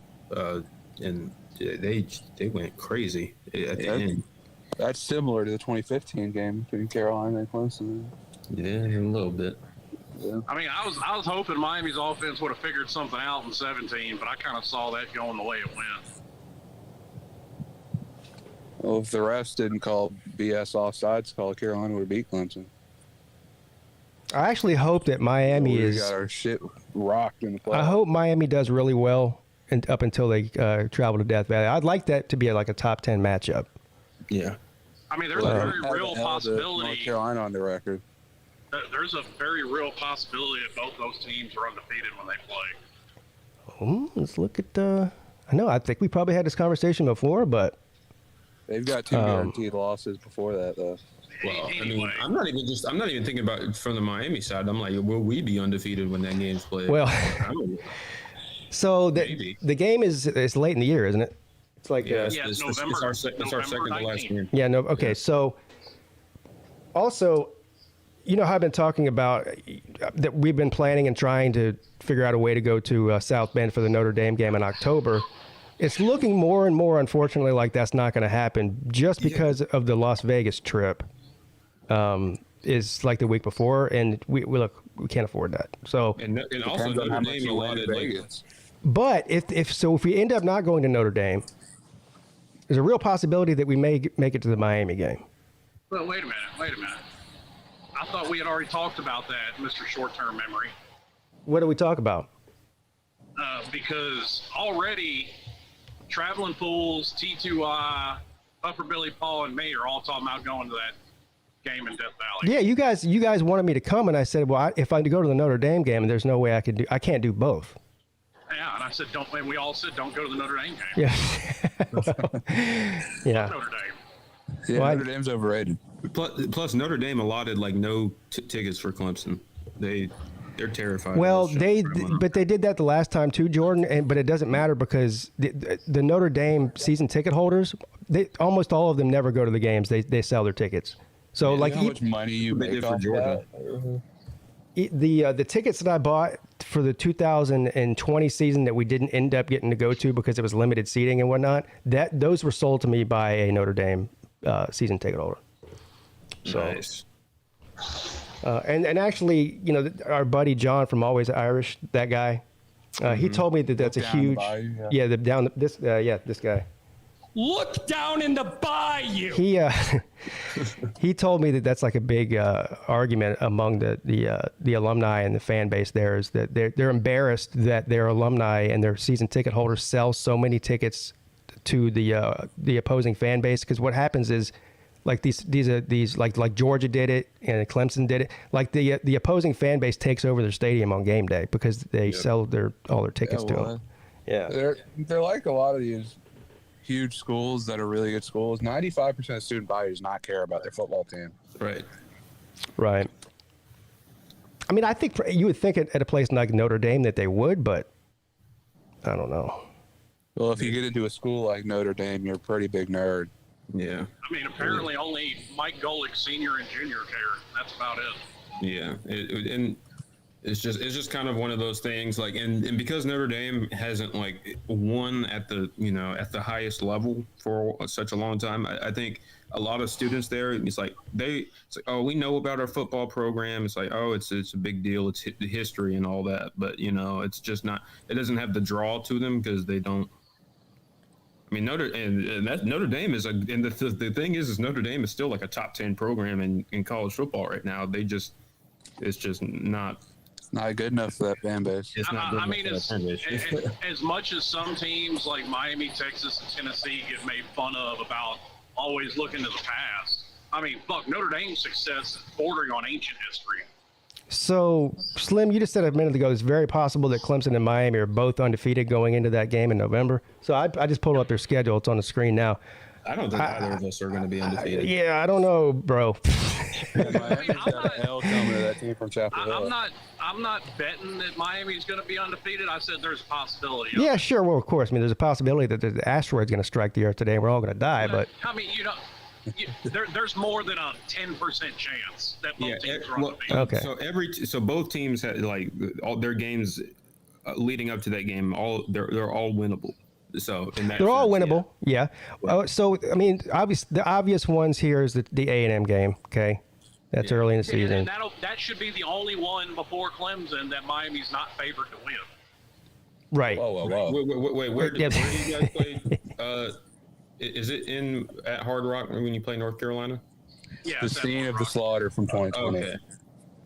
and they went crazy at the end. That's similar to the 2015 game between Carolina and Clemson. Yeah, a little bit. Yeah. I mean, I was hoping Miami's offense would have figured something out in 17, but I kind of saw that going the way it went. Well, if the refs didn't call BS offsides call, Carolina would have beat Clemson. I actually hope that Miami We got our shit rocked in the playoffs. I hope Miami does really well up until they travel to Death Valley. I'd like that to be like a top 10 matchup. Yeah. I mean, there's a very real North possibility. Carolina on the record. There's a very real possibility that both those teams are undefeated when they play. Oh, let's look at I think we probably had this conversation before, but They've got 2 guaranteed losses before that, though. Well, I mean, I'm not even thinking about it from the Miami side. I'm like, will we be undefeated when that game's played? Well, so the game is late in the year, isn't it? It's like it's November. It's our second to last game. Yeah. No. Okay. Yeah. So also, how I've been talking about that we've been planning and trying to figure out a way to go to South Bend for the Notre Dame game in October. It's looking more and more, unfortunately, like that's not going to happen just because of the Las Vegas trip. Is like the week before, and we can't afford that. So and also Notre Dame allotted Vegas. But if we end up not going to Notre Dame, there's a real possibility that we may make it to the Miami game. Well, wait a minute. I thought we had already talked about that, Mr. Short-Term Memory. What did we talk about? Because already Traveling Fools, T2I, Upper Billy Paul, and me are all talking about going to that game in Death Valley. Yeah, you guys wanted me to come, and I said, well, if I go to the Notre Dame game, and there's no way I can't do both. Yeah, and I said, and we all said, don't go to the Notre Dame game. Yeah. Yeah. Notre Dame. Yeah, Notre Dame's overrated. Plus Notre Dame allotted no tickets for Clemson. They're terrified. Well, but they did that the last time too, Jordan. But it doesn't matter because the Notre Dame season ticket holders, almost all of them never go to the games. They sell their tickets. So Yeah, like how much money you make off Georgia? The tickets that I bought for the 2020 season that we didn't end up getting to go to because it was limited seating and whatnot, those were sold to me by a Notre Dame season ticket holder. So, nice. And actually, our buddy John from Always Irish, that guy, he told me that's a huge, this guy. Look down in the bayou. He told me that's like a big argument among the alumni and the fan base there is that they're embarrassed that their alumni and their season ticket holders sell so many tickets to the opposing fan base, because what happens is like these like Georgia did it and Clemson did it, like the opposing fan base takes over their stadium on game day because they sell all their tickets to them. Yeah, they're like a lot of these huge schools that are really good schools. 95% of student body does not care about their football team. Right. I mean, I think you would think at a place like Notre Dame that they would, but I don't know. Well, if you get into a school like Notre Dame, you're a pretty big nerd. Yeah. I mean, apparently only Mike Golick Sr. and Jr. care. That's about it. Yeah, and it's just kind of one of those things. Like, and because Notre Dame hasn't like won at the highest level for such a long time, I think a lot of students there, it's like oh, we know about our football program. It's like, oh, it's a big deal. It's the history and all that, but it's just not. It doesn't have the draw to them because they don't. I mean, Notre Dame is and the thing is Notre Dame is still like a top 10 program in college football right now. It's just not good enough for that fan base. It's not good I mean, enough for that fan base. as much as some teams like Miami, Texas, and Tennessee get made fun of about always looking to the past, I mean, fuck, Notre Dame's success is bordering on ancient history. So, Slim, you just said a minute ago it's very possible that Clemson and Miami are both undefeated going into that game in November. So I just pulled up their schedule. It's on the screen now. I don't think either of us are going to be undefeated. Yeah, I don't know, bro. Miami's got an L coming to that team from Chapel Hill. I'm not betting that Miami's going to be undefeated. I said there's a possibility. Yeah, sure. Well, of course. I mean, there's a possibility that the asteroid's going to strike the Earth today and we're all going to die. But I mean, there's more than a 10% chance that both teams are undefeated. Okay. So both teams had like all their games leading up to that game. They're all winnable. So they're all winnable. Yeah. So I mean, the obvious ones here is the A&M game. Okay, that's early in the season. And that should be the only one before Clemson that Miami's not favored to win. Right. Whoa. Wait. Where do you guys play? Is it at Hard Rock when you play North Carolina? Yeah, the scene of the slaughter from 2020. Okay.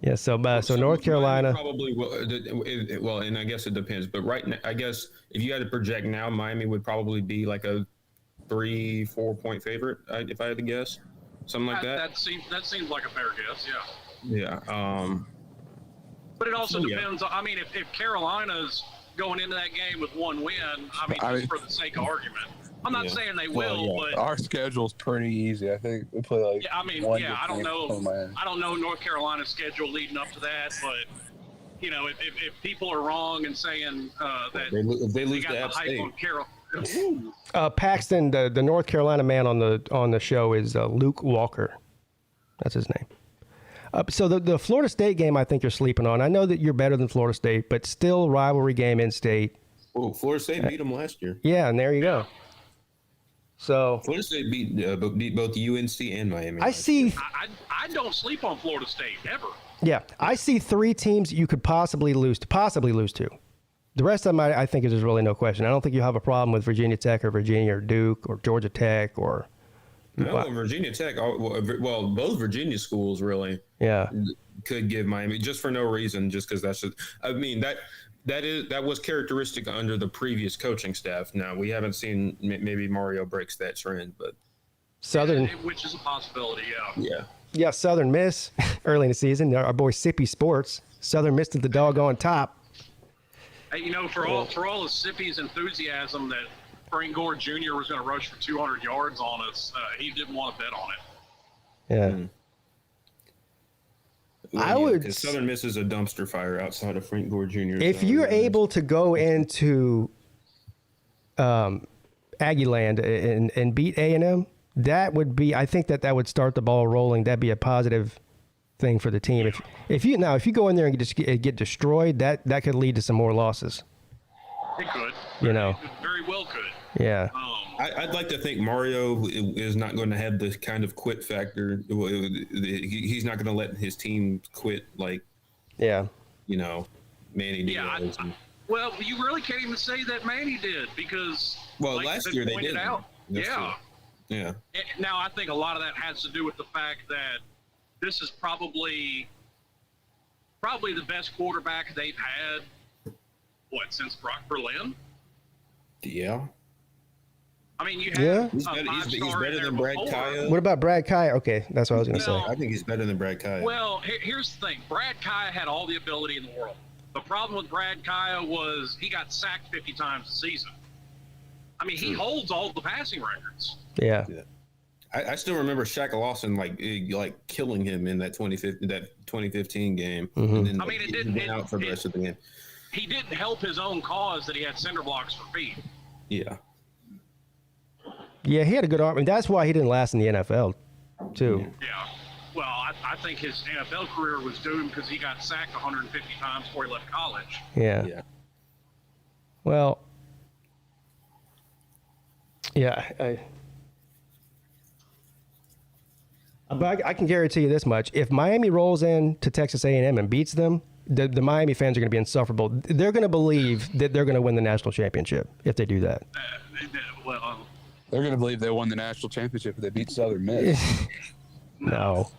Yeah, so North Carolina probably well, and I guess it depends. But right now, I guess if you had to project now, Miami would probably be like a 3-4 point favorite, if I had to guess, something like that. That seems like a fair guess. Yeah. Yeah. But it also depends. I mean, if Carolina's going into that game with one win, I mean, for the sake of argument. I'm not saying they will, but our schedule's pretty easy. I think we play like. Yeah, I mean, I don't know. I don't know North Carolina's schedule leading up to that, but if people are wrong and saying that if they lose got to the App hype State. on Carolina. Paxton, the North Carolina man on the show is Luke Walker. That's his name. So the Florida State game, I think you're sleeping on. I know that you're better than Florida State, but still rivalry game in state. Oh, Florida State beat them last year. Yeah, and there you go. So Florida State beat both UNC and Miami. I don't sleep on Florida State ever. Yeah, I see 3 teams you could possibly lose to. The rest of them, I think there's really no question. I don't think you have a problem with Virginia Tech or Virginia or Duke or Georgia Tech or. No, Virginia Tech. Well, both Virginia schools really. Yeah. Could give Miami just for no reason, just because that's. I mean that was characteristic under the previous coaching staff. Now we haven't seen maybe Mario breaks that trend, but Southern, which is a possibility. Yeah, Southern Miss early in the season. Our boy Sippy Sports. Southern Miss to the dog on top. Hey, for all of Sippy's enthusiasm that Frank Gore Jr. was going to rush for 200 yards on us, he didn't want to bet on it. Yeah. I would. Because Southern Miss is a dumpster fire outside of Frank Gore Jr. If you're able to go into Aggie land and beat A&M, that would be. I think that would start the ball rolling. That'd be a positive thing for the team. If you go in there and just get destroyed, that could lead to some more losses. It could. You know. It very well could. Yeah. I'd like to think Mario is not going to have this kind of quit factor. He's not going to let his team quit like, Manny Diaz. Well, you really can't even say that Manny did because like last year they pointed did. out. Yeah. Now I think a lot of that has to do with the fact that this is probably the best quarterback they've had. Since Brock Berlin? Yeah. I mean, you have he's better than Brad Kaya. What about Brad Kaya? Okay, that's what I was going to say. I think he's better than Brad Kaya. Well, here's the thing. Brad Kaya had all the ability in the world. The problem with Brad Kaya was he got sacked 50 times a season. I mean, he holds all the passing records. Yeah. I still remember Shaq Lawson like killing him in that 2015 game. Mm-hmm. And then, it didn't out for the rest of the game. He didn't help his own cause that he had cinder blocks for feet. Yeah. Yeah, he had a good arm. I mean, that's why he didn't last in the NFL, too. Yeah. Well, I think his NFL career was doomed because he got sacked 150 times before he left college. Yeah. Well, yeah. But I can guarantee you this much. If Miami rolls in to Texas A&M and beats them, the Miami fans are going to be insufferable. They're going to believe that they're going to win the national championship if they do that. They're going to believe they won the national championship if they beat Southern Miss. No.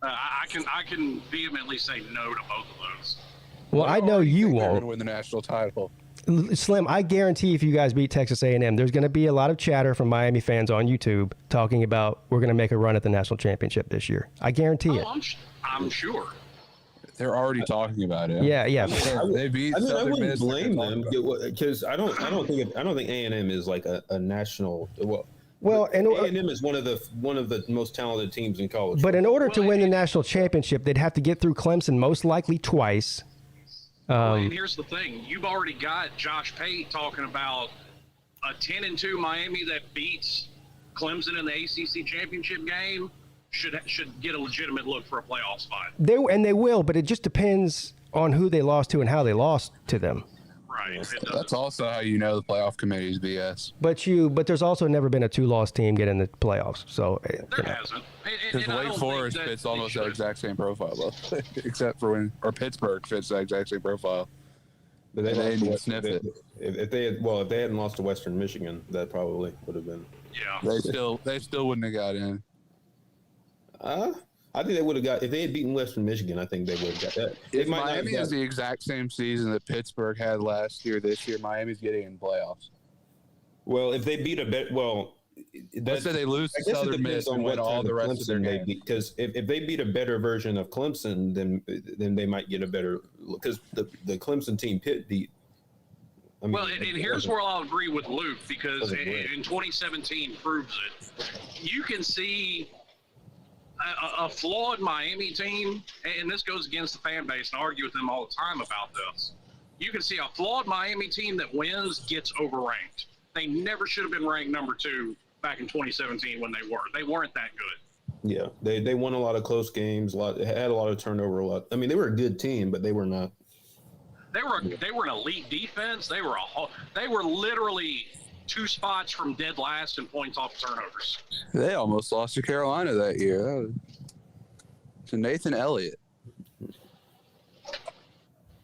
I can vehemently say no to both of those. Well, I know you They're going won't. to win the national title. Slim, I guarantee if you guys beat Texas A&M, there's going to be a lot of chatter from Miami fans on YouTube talking about we're going to make a run at the national championship this year. I guarantee it. I'm sure. They're already talking about it. Yeah. They beat I Southern wouldn't Miss. blame them because I don't think A&M is like a national. And A&M is one of the most talented teams in college. But in order to win the national championship, they'd have to get through Clemson most likely twice. And here's the thing: you've already got Josh Pate talking about a 10-2 Miami that beats Clemson in the ACC championship game should get a legitimate look for a playoff spot. They will, but it just depends on who they lost to and how they lost to them. Right. That's also how you know the playoff committee is BS. But there's also never been a 2-loss team get in the playoffs. So there hasn't. Because Wake Forest fits almost that exact same profile, though, except for Pittsburgh fits that exact same profile. But they didn't sniff it. If they hadn't lost to Western Michigan, that probably would have been. Yeah. They still wouldn't have got in. I think they would have got if they had beaten Western Michigan. I think they would have got that. If Miami has the exact same season that Pittsburgh had last year, this year Miami's getting in playoffs. Well, if they beat let's say they lose to Southern Miss and win all the rest of their games. Because if they beat a better version of Clemson, then they might get a better because the Clemson team beat. And here's where I'll agree with Luke because in 2017 proves it. You can see a flawed Miami team, and this goes against the fan base, and I argue with them all the time about this. You can see a flawed Miami team that wins gets overranked. They never should have been ranked number 2 back in 2017 when they were. They weren't that good. Yeah, they won a lot of close games. Had a lot of turnover. I mean, they were a good team, but they were not. They were an elite defense. They were literally 2 spots from dead last in points off turnovers. They almost lost to Carolina that year. To Nathan Elliott.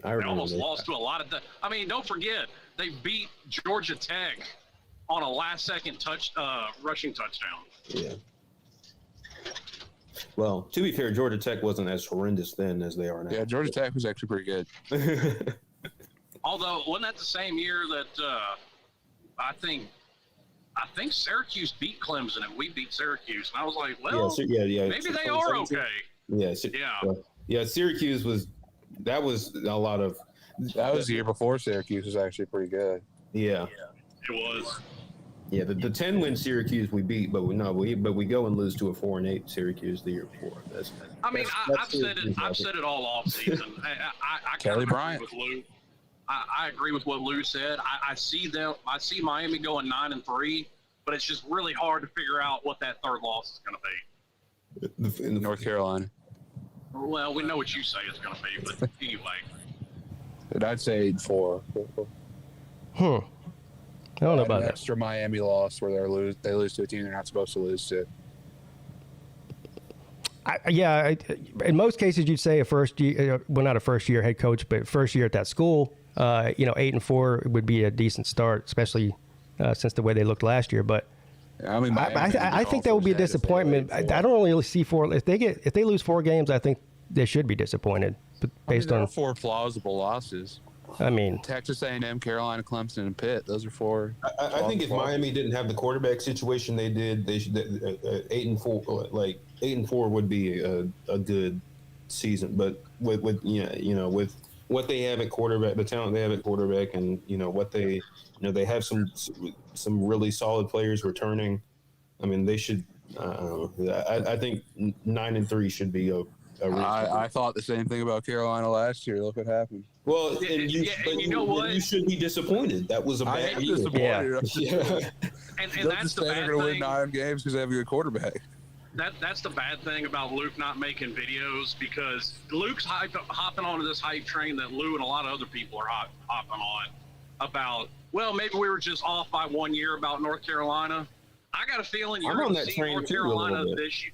They almost lost to a lot of I mean, don't forget, they beat Georgia Tech on a last-second rushing touchdown. Yeah. Well, to be fair, Georgia Tech wasn't as horrendous then as they are now. Yeah, Georgia Tech was actually pretty good. Although, wasn't that the same year that I think Syracuse beat Clemson and we beat Syracuse? And I was like, well, maybe they are okay. Yeah, Syracuse was – that was a lot of – that was the year before Syracuse was actually pretty good. Yeah. It was. Yeah, the 10-win Syracuse we beat, but we go and lose to a 4-8 Syracuse the year before. I've said it all off season. I kind of agree with Lou. I agree with what Lou said. I see Miami going 9-3, but it's just really hard to figure out what that third loss is going to be. In North Carolina. Well, we know what you say it's going to be, but anyway. And I'd say 8-4. I don't know about that. Extra Miami loss where they lose to a team they're not supposed to lose to. In most cases, you'd say a first year, well, not a first year head coach, but first year at that school. 8-4 would be a decent start, especially since the way they looked last year. But I think that would be a disappointment. I don't really see if they lose 4 games, I think they should be disappointed. But based on 4 plausible losses. I mean, Texas A&M, Carolina, Clemson, and Pitt. Those are 4. I think if Miami didn't have the quarterback situation they did, they should 8-4. Like 8-4 would be a good season. But with what they have at quarterback, the talent they have at quarterback, and what they have some really solid players returning. I mean, they should. I think 9-3 should be a I thought the same thing about Carolina last year. Look what happened. Well, you know what? You should be disappointed. That was a bad year. Disappointed. Yeah. And that's the bad they're going to win thing. 9 games because they have a good quarterback. That's the bad thing about Luke not making videos, because Luke's hopping onto this hype train that Lou and a lot of other people are hopping on about, well, maybe we were just off by 1 year about North Carolina. I got a feeling you're going to see North Carolina this year.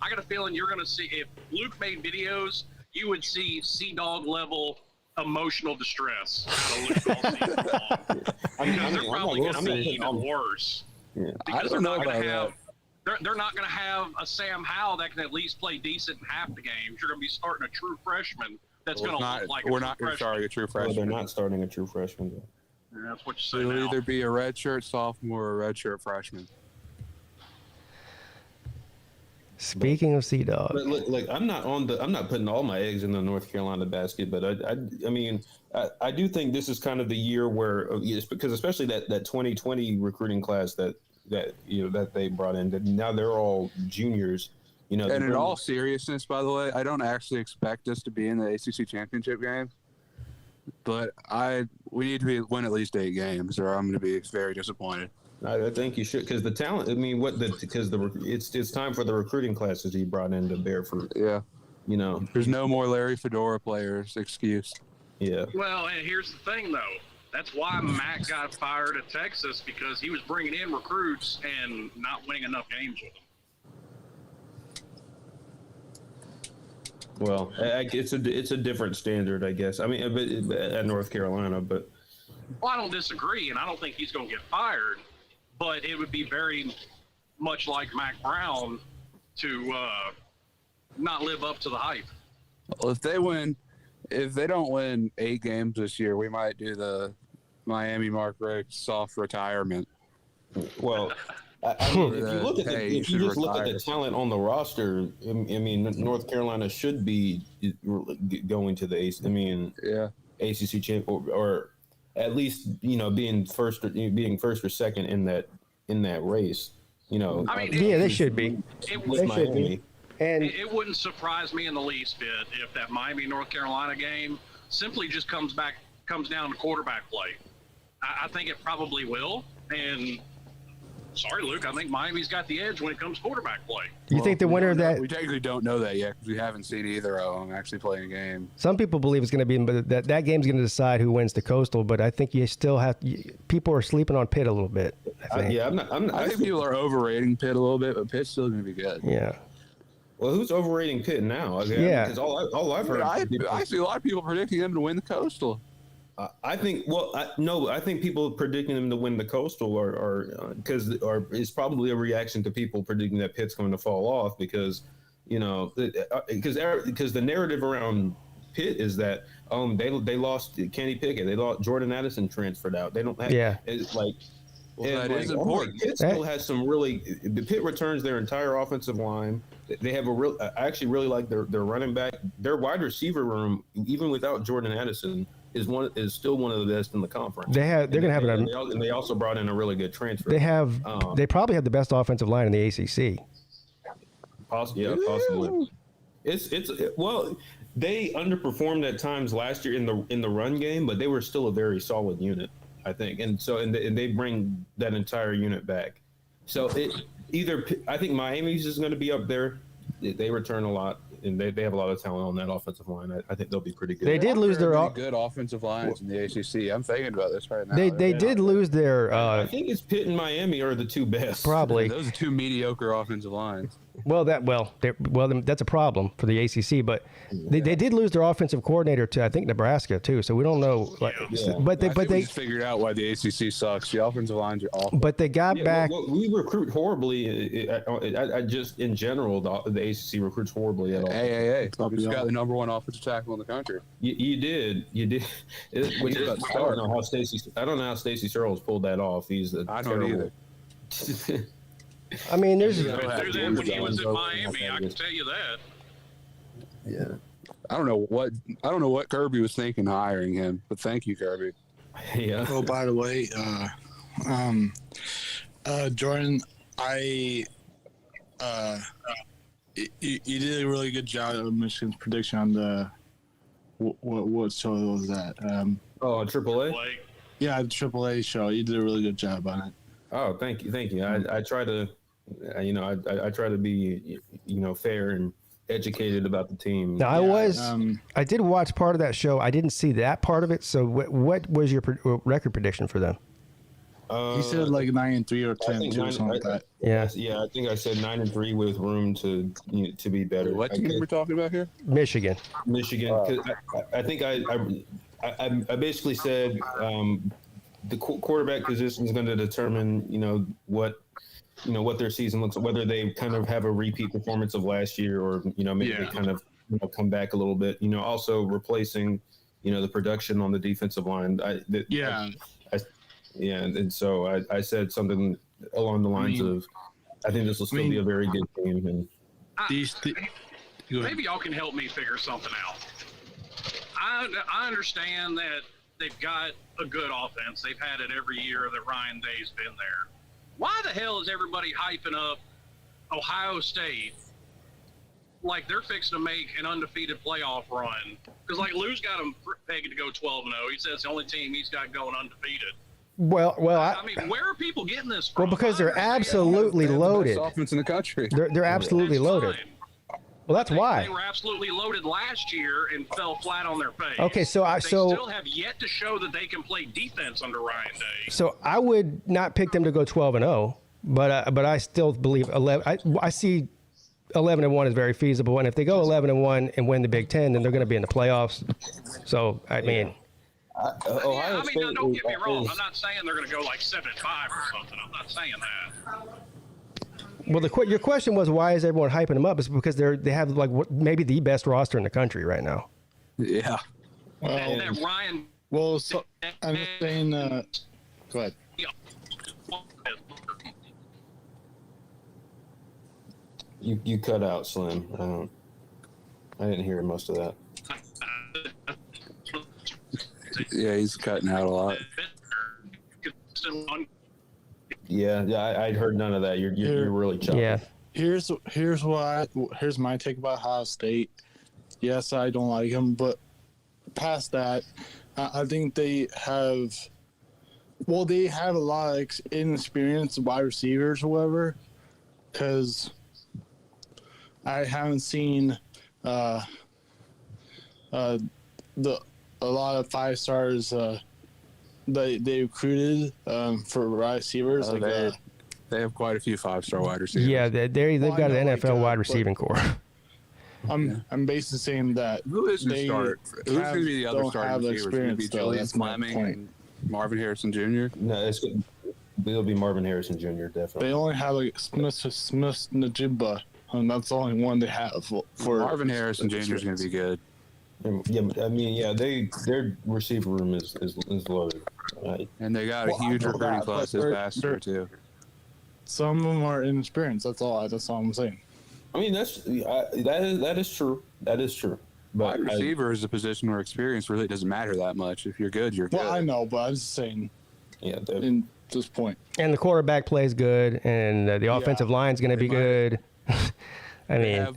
I got a feeling you're going to see, if Luke made videos, you would see Sea-Dog level emotional distress out of Luke all season long. Because they're probably going to be even worse. Yeah. Because they're not going to have they're not going to have a Sam Howell that can at least play decent in half the games. You're going to be starting a true freshman that's going to look like we're not going to start a true freshman. They're not starting a true freshman. Yeah, that's what you say It'll now. either be a redshirt sophomore or a redshirt freshman. Speaking of Sea-Dog, but look, I'm not putting all my eggs in the North Carolina basket, but I mean, I do think this is kind of the year where, because especially that 2020 recruiting class that they brought in, that now they're all juniors. And in all seriousness, by the way, I don't actually expect us to be in the ACC championship game, but we need to win at least 8 games, or I'm going to be very disappointed. I think you should, because the talent. I mean, it's time for the recruiting classes he brought in to bear fruit. Yeah, there's no more Larry Fedora players. Excuse. Yeah. Well, and here's the thing, though. That's why Mac got fired at Texas, because he was bringing in recruits and not winning enough games with them. Well, it's a different standard, I guess. I mean, at North Carolina, but. Well, I don't disagree, and I don't think he's going to get fired. But it would be very much like Mac Brown to not live up to the hype. Well, if they don't win 8 games this year, we might do the Miami Mark Richt soft retirement. Well, I mean, if you just look at the talent on the roster, I mean, North Carolina should be going to the ACC champ or at least being first or second in that race. They should be. They should be. And it wouldn't surprise me in the least bit if that Miami North Carolina game simply just comes down to quarterback play. I think it probably will. And sorry, Luke, I think Miami's got the edge when it comes to quarterback play. Do you think the winner of that? We technically don't know that yet because we haven't seen either of them actually playing a game. Some people believe it's going to be, but that game's going to decide who wins the Coastal. But I think you still have. People are sleeping on Pitt a little bit. I think people are overrating Pitt a little bit, but Pitt's still going to be good. Yeah. Well, who's overrating Pitt now? Because all I've heard. I see a lot of people predicting them to win the Coastal. I think people predicting them to win the Coastal is probably a reaction to people predicting that Pitt's going to fall off because the narrative around Pitt is that they lost Kenny Pickett, they lost Jordan Addison transferred out. They don't have it's like. That is important. Pitt still has some really. The Pitt returns their entire offensive line. They have I actually really like their running back. Their wide receiver room, even without Jordan Addison, is still one of the best in the conference. They're going to have and they also brought in a really good transfer. They probably have the best offensive line in the ACC. Possibly. Well, they underperformed at times last year in the run game, but they were still a very solid unit, I think. And they bring that entire unit back. So I think Miami's is going to be up there. They return a lot, and they have a lot of talent on that offensive line. I think they'll be pretty good. They did lose their good offensive lines in the ACC. I'm thinking about this right now. They did lose their. I think it's Pitt and Miami are the two best. Probably those are two mediocre offensive lines. That's a problem for the ACC. But they did lose their offensive coordinator to I think Nebraska too. So we don't know. But they just figured out why the ACC sucks. The offensive lines are awful. But they got back. We recruit horribly. I just in general the ACC recruits horribly at all. AAA. We've got the number one offensive tackle in the country. You did. I don't know how Stacey Searles pulled that off. I don't either. I mean, there's. Do that when he was in Miami. I can tell you that. Yeah. I don't know what Kirby was thinking hiring him, but thank you, Kirby. Yeah. Oh, by the way, Jordan, you did a really good job of Michigan's prediction on the what show was that? AAA. Yeah, the AAA show. You did a really good job on it. Oh, thank you. I try to, I try to be, fair and educated about the team. Now, I did watch part of that show. I didn't see that part of it. So what was your record prediction for them? He said like 9-3 or 10-2 or something like that. Yeah. I think I said 9-3 with room to be better. What team we're talking about here? Michigan. 'Cause I think I basically said the quarterback position is going to determine what their season looks like, whether they kind of have a repeat performance of last year or maybe they kind of come back a little bit. Also replacing the production on the defensive line. And so I said something along the lines of, I think this will still be a very good team. And maybe y'all can help me figure something out. I understand that they've got a good offense. They've had it every year that Ryan Day's been there. Why the hell is everybody hyping up Ohio State like they're fixing to make an undefeated playoff run? Because Lou's got them pegged to go 12-0. He says the only team he's got going undefeated. Well, I mean, where are people getting this from? Well, because they're absolutely loaded. The best offense in the country. They're absolutely loaded. Well, that's why. They were absolutely loaded last year and fell flat on their face. Okay, so they still have yet to show that they can play defense under Ryan Day. So I would not pick them to go 12-0, but I still believe 11. I see 11-1 is very feasible, and if they go 11-1 and win the Big Ten, then they're going to be in the playoffs. So I mean. Don't get me wrong. I'm not saying they're going to go like 7-5 or something. I'm not saying that. Well, your question was why is everyone hyping them up? It's because they have maybe the best roster in the country right now. Yeah. Well, that Ryan. Well, so I'm just saying. Go ahead. You cut out, Slim. I didn't hear most of that. Yeah, he's cutting out a lot. Yeah, I'd heard none of that. You're really choppy. Yeah. Here's my take about Ohio State. Yes, I don't like them, but past that, I think they have a lot of inexperienced wide receivers or whatever, because I haven't seen a lot of 5 stars they recruited for wide receivers. They have quite a few 5-star wide receivers. Yeah, they've got an NFL wide receiving core. I'm basically saying that who is the starter? Who's going to be the other starting receivers? Going to be Julian Fleming and Marvin Harrison Jr. No, it'll be Marvin Harrison Jr. Definitely. They only have Smith Najibba, and that's the only one they have for Marvin Harrison Jr. is going to be good. Yeah, I mean, their receiver room is loaded. And they got a huge recruiting class this past year too. Some of them are inexperienced. That's all I'm saying. I mean, that is true. That is true. Wide receiver is a position where experience really doesn't matter that much. If you're good, you're good. Well, I know, but I was just saying. Yeah. In this point. And the quarterback plays good, and the offensive line's going to be good. I They mean, have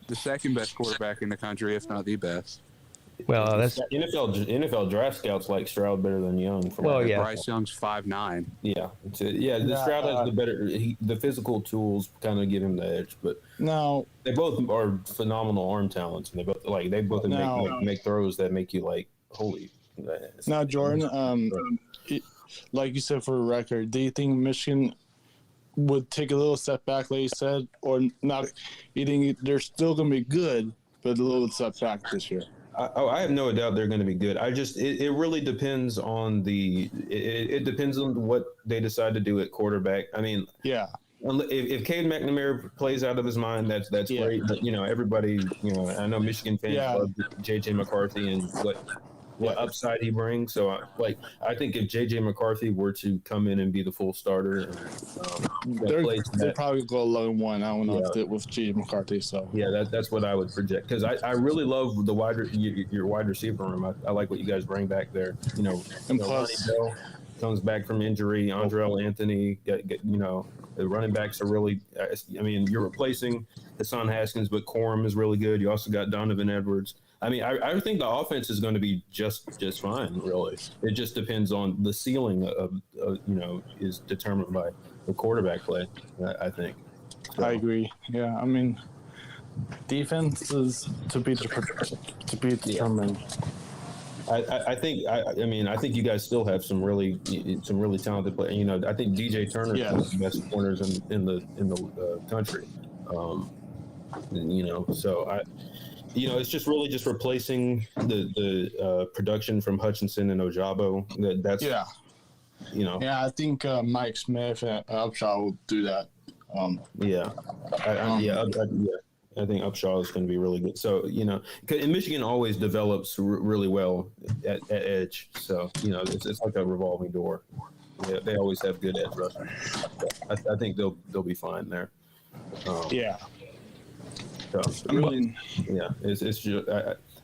the second best quarterback in the country, if not the best. Well, that's NFL draft scouts like Stroud better than Young. Bryce Young's 5'9". Yeah, the Stroud has the better. The physical tools kind of give him the edge, but no, they both are phenomenal arm talents, and they both make throws that make you like holy. Now, Jordan, like you said for a record, do you think Michigan would take a little step back, like you said, or not? You think they're still going to be good, but a little step back this year? I have no doubt they're going to be good. It really depends on it depends on what they decide to do at quarterback. I mean, yeah. If Cade McNamara plays out of his mind, that's great. But everybody, I know Michigan fans love JJ McCarthy and what upside he brings. So I think if JJ McCarthy were to come in and be the full starter, they'll probably go 11-1. I don't know if it with JJ McCarthy. So that's what I would project, because I really love your wide receiver room. I like what you guys bring back there. And plus, Ronnie Bell comes back from injury. Andrell Anthony, the running backs are really. I mean, you're replacing Hassan Haskins, but Corum is really good. You also got Donovan Edwards. I mean, I think the offense is going to be just fine, really. It just depends on the ceiling of is determined by the quarterback play, I think. So. I agree. Yeah, I mean, defense is to be determined. I think you guys still have some really talented players. I think DJ Turner is one of the best corners in the country. So it's just really just replacing the production from Hutchinson and Ojabo. I think Mike Smith and Upshaw will do that. I think Upshaw is going to be really good. So and Michigan always develops really well at edge. So it's like a revolving door. Yeah, they always have good edge rushers. I think they'll be fine there. So it's just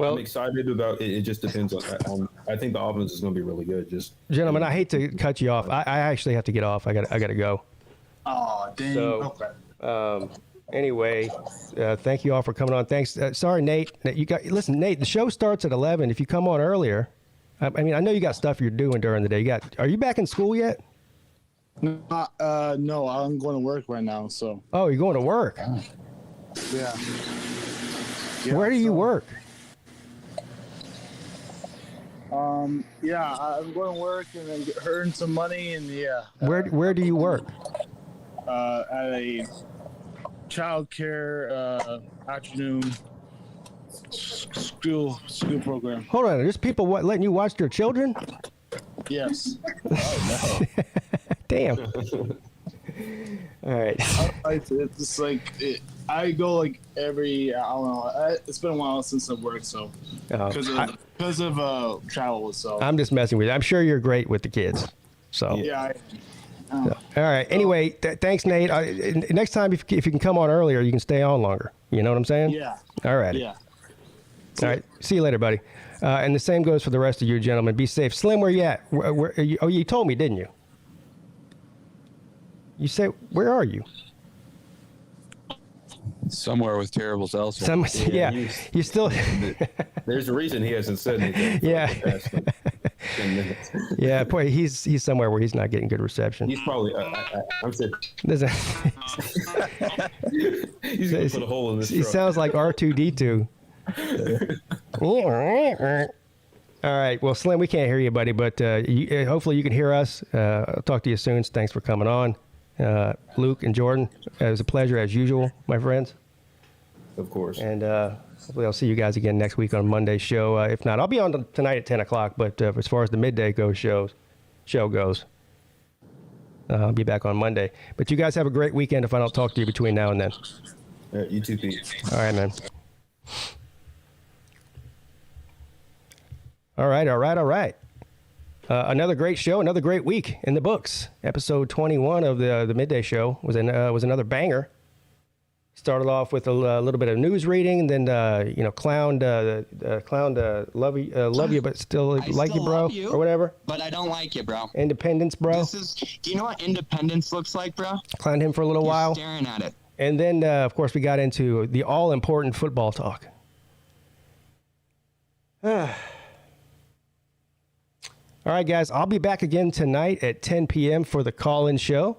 I'm excited about it. It just depends on. I think the offense is going to be really good. Just gentlemen, I hate to cut you off. I actually have to get off. I got to go. Oh, dang. So, anyway, thank you all for coming on. Thanks. Sorry, Nate. Listen, Nate. The show starts at 11. If you come on earlier, I mean, I know you got stuff you're doing during the day. Are you back in school yet? No, I'm going to work right now. So. Oh, you're going to work. Yeah. Where do you work? I'm going to work and then earn some money and Where do you work? At a child care afternoon school program. Hold on, there's people letting you watch their children? Yes. Oh no. Damn. All right. It's like I go like every. I don't know. It's been a while since I've worked, so because of travel. So I'm just messing with you. I'm sure you're great with the kids. So yeah. All right. Anyway, thanks, Nate. Next time, if you can come on earlier, you can stay on longer. You know what I'm saying? Yeah. All right. Yeah. All right. See you later, buddy. And the same goes for the rest of you gentlemen. Be safe. Slim, where you at? Where are you? Oh, you told me, didn't you? You say, where are you? Somewhere with terrible cell phone. You still. There's a reason he hasn't said anything. Yeah. Yeah, boy, he's somewhere where he's not getting good reception. He's probably. I'm saying. He's gonna put a hole in this. He sounds like R2D2. All right. Well, Slim, we can't hear you, buddy, but hopefully you can hear us. I'll talk to you soon. Thanks for coming on. Luke and Jordan, it was a pleasure as usual, my friends. Of course. And hopefully I'll see you guys again next week on Monday's show. If not, I'll be on tonight at 10 o'clock, but as far as the midday show goes, I'll be back on Monday. But you guys have a great weekend if I don't talk to you between now and then. You too, Pete. All right, man. All right. Another great show, another great week in the books. Episode 21 of the Midday Show was another banger. Started off with a little bit of news reading, then clowned love you, but still like you, bro, or whatever. But I don't like you, bro. Independence, bro. Do you know what independence looks like, bro? Clowned him for a little while. Staring at it. And then, of course, we got into the all-important football talk. All right, guys, I'll be back again tonight at 10 p.m. for the call-in show.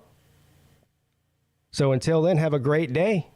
So until then, have a great day.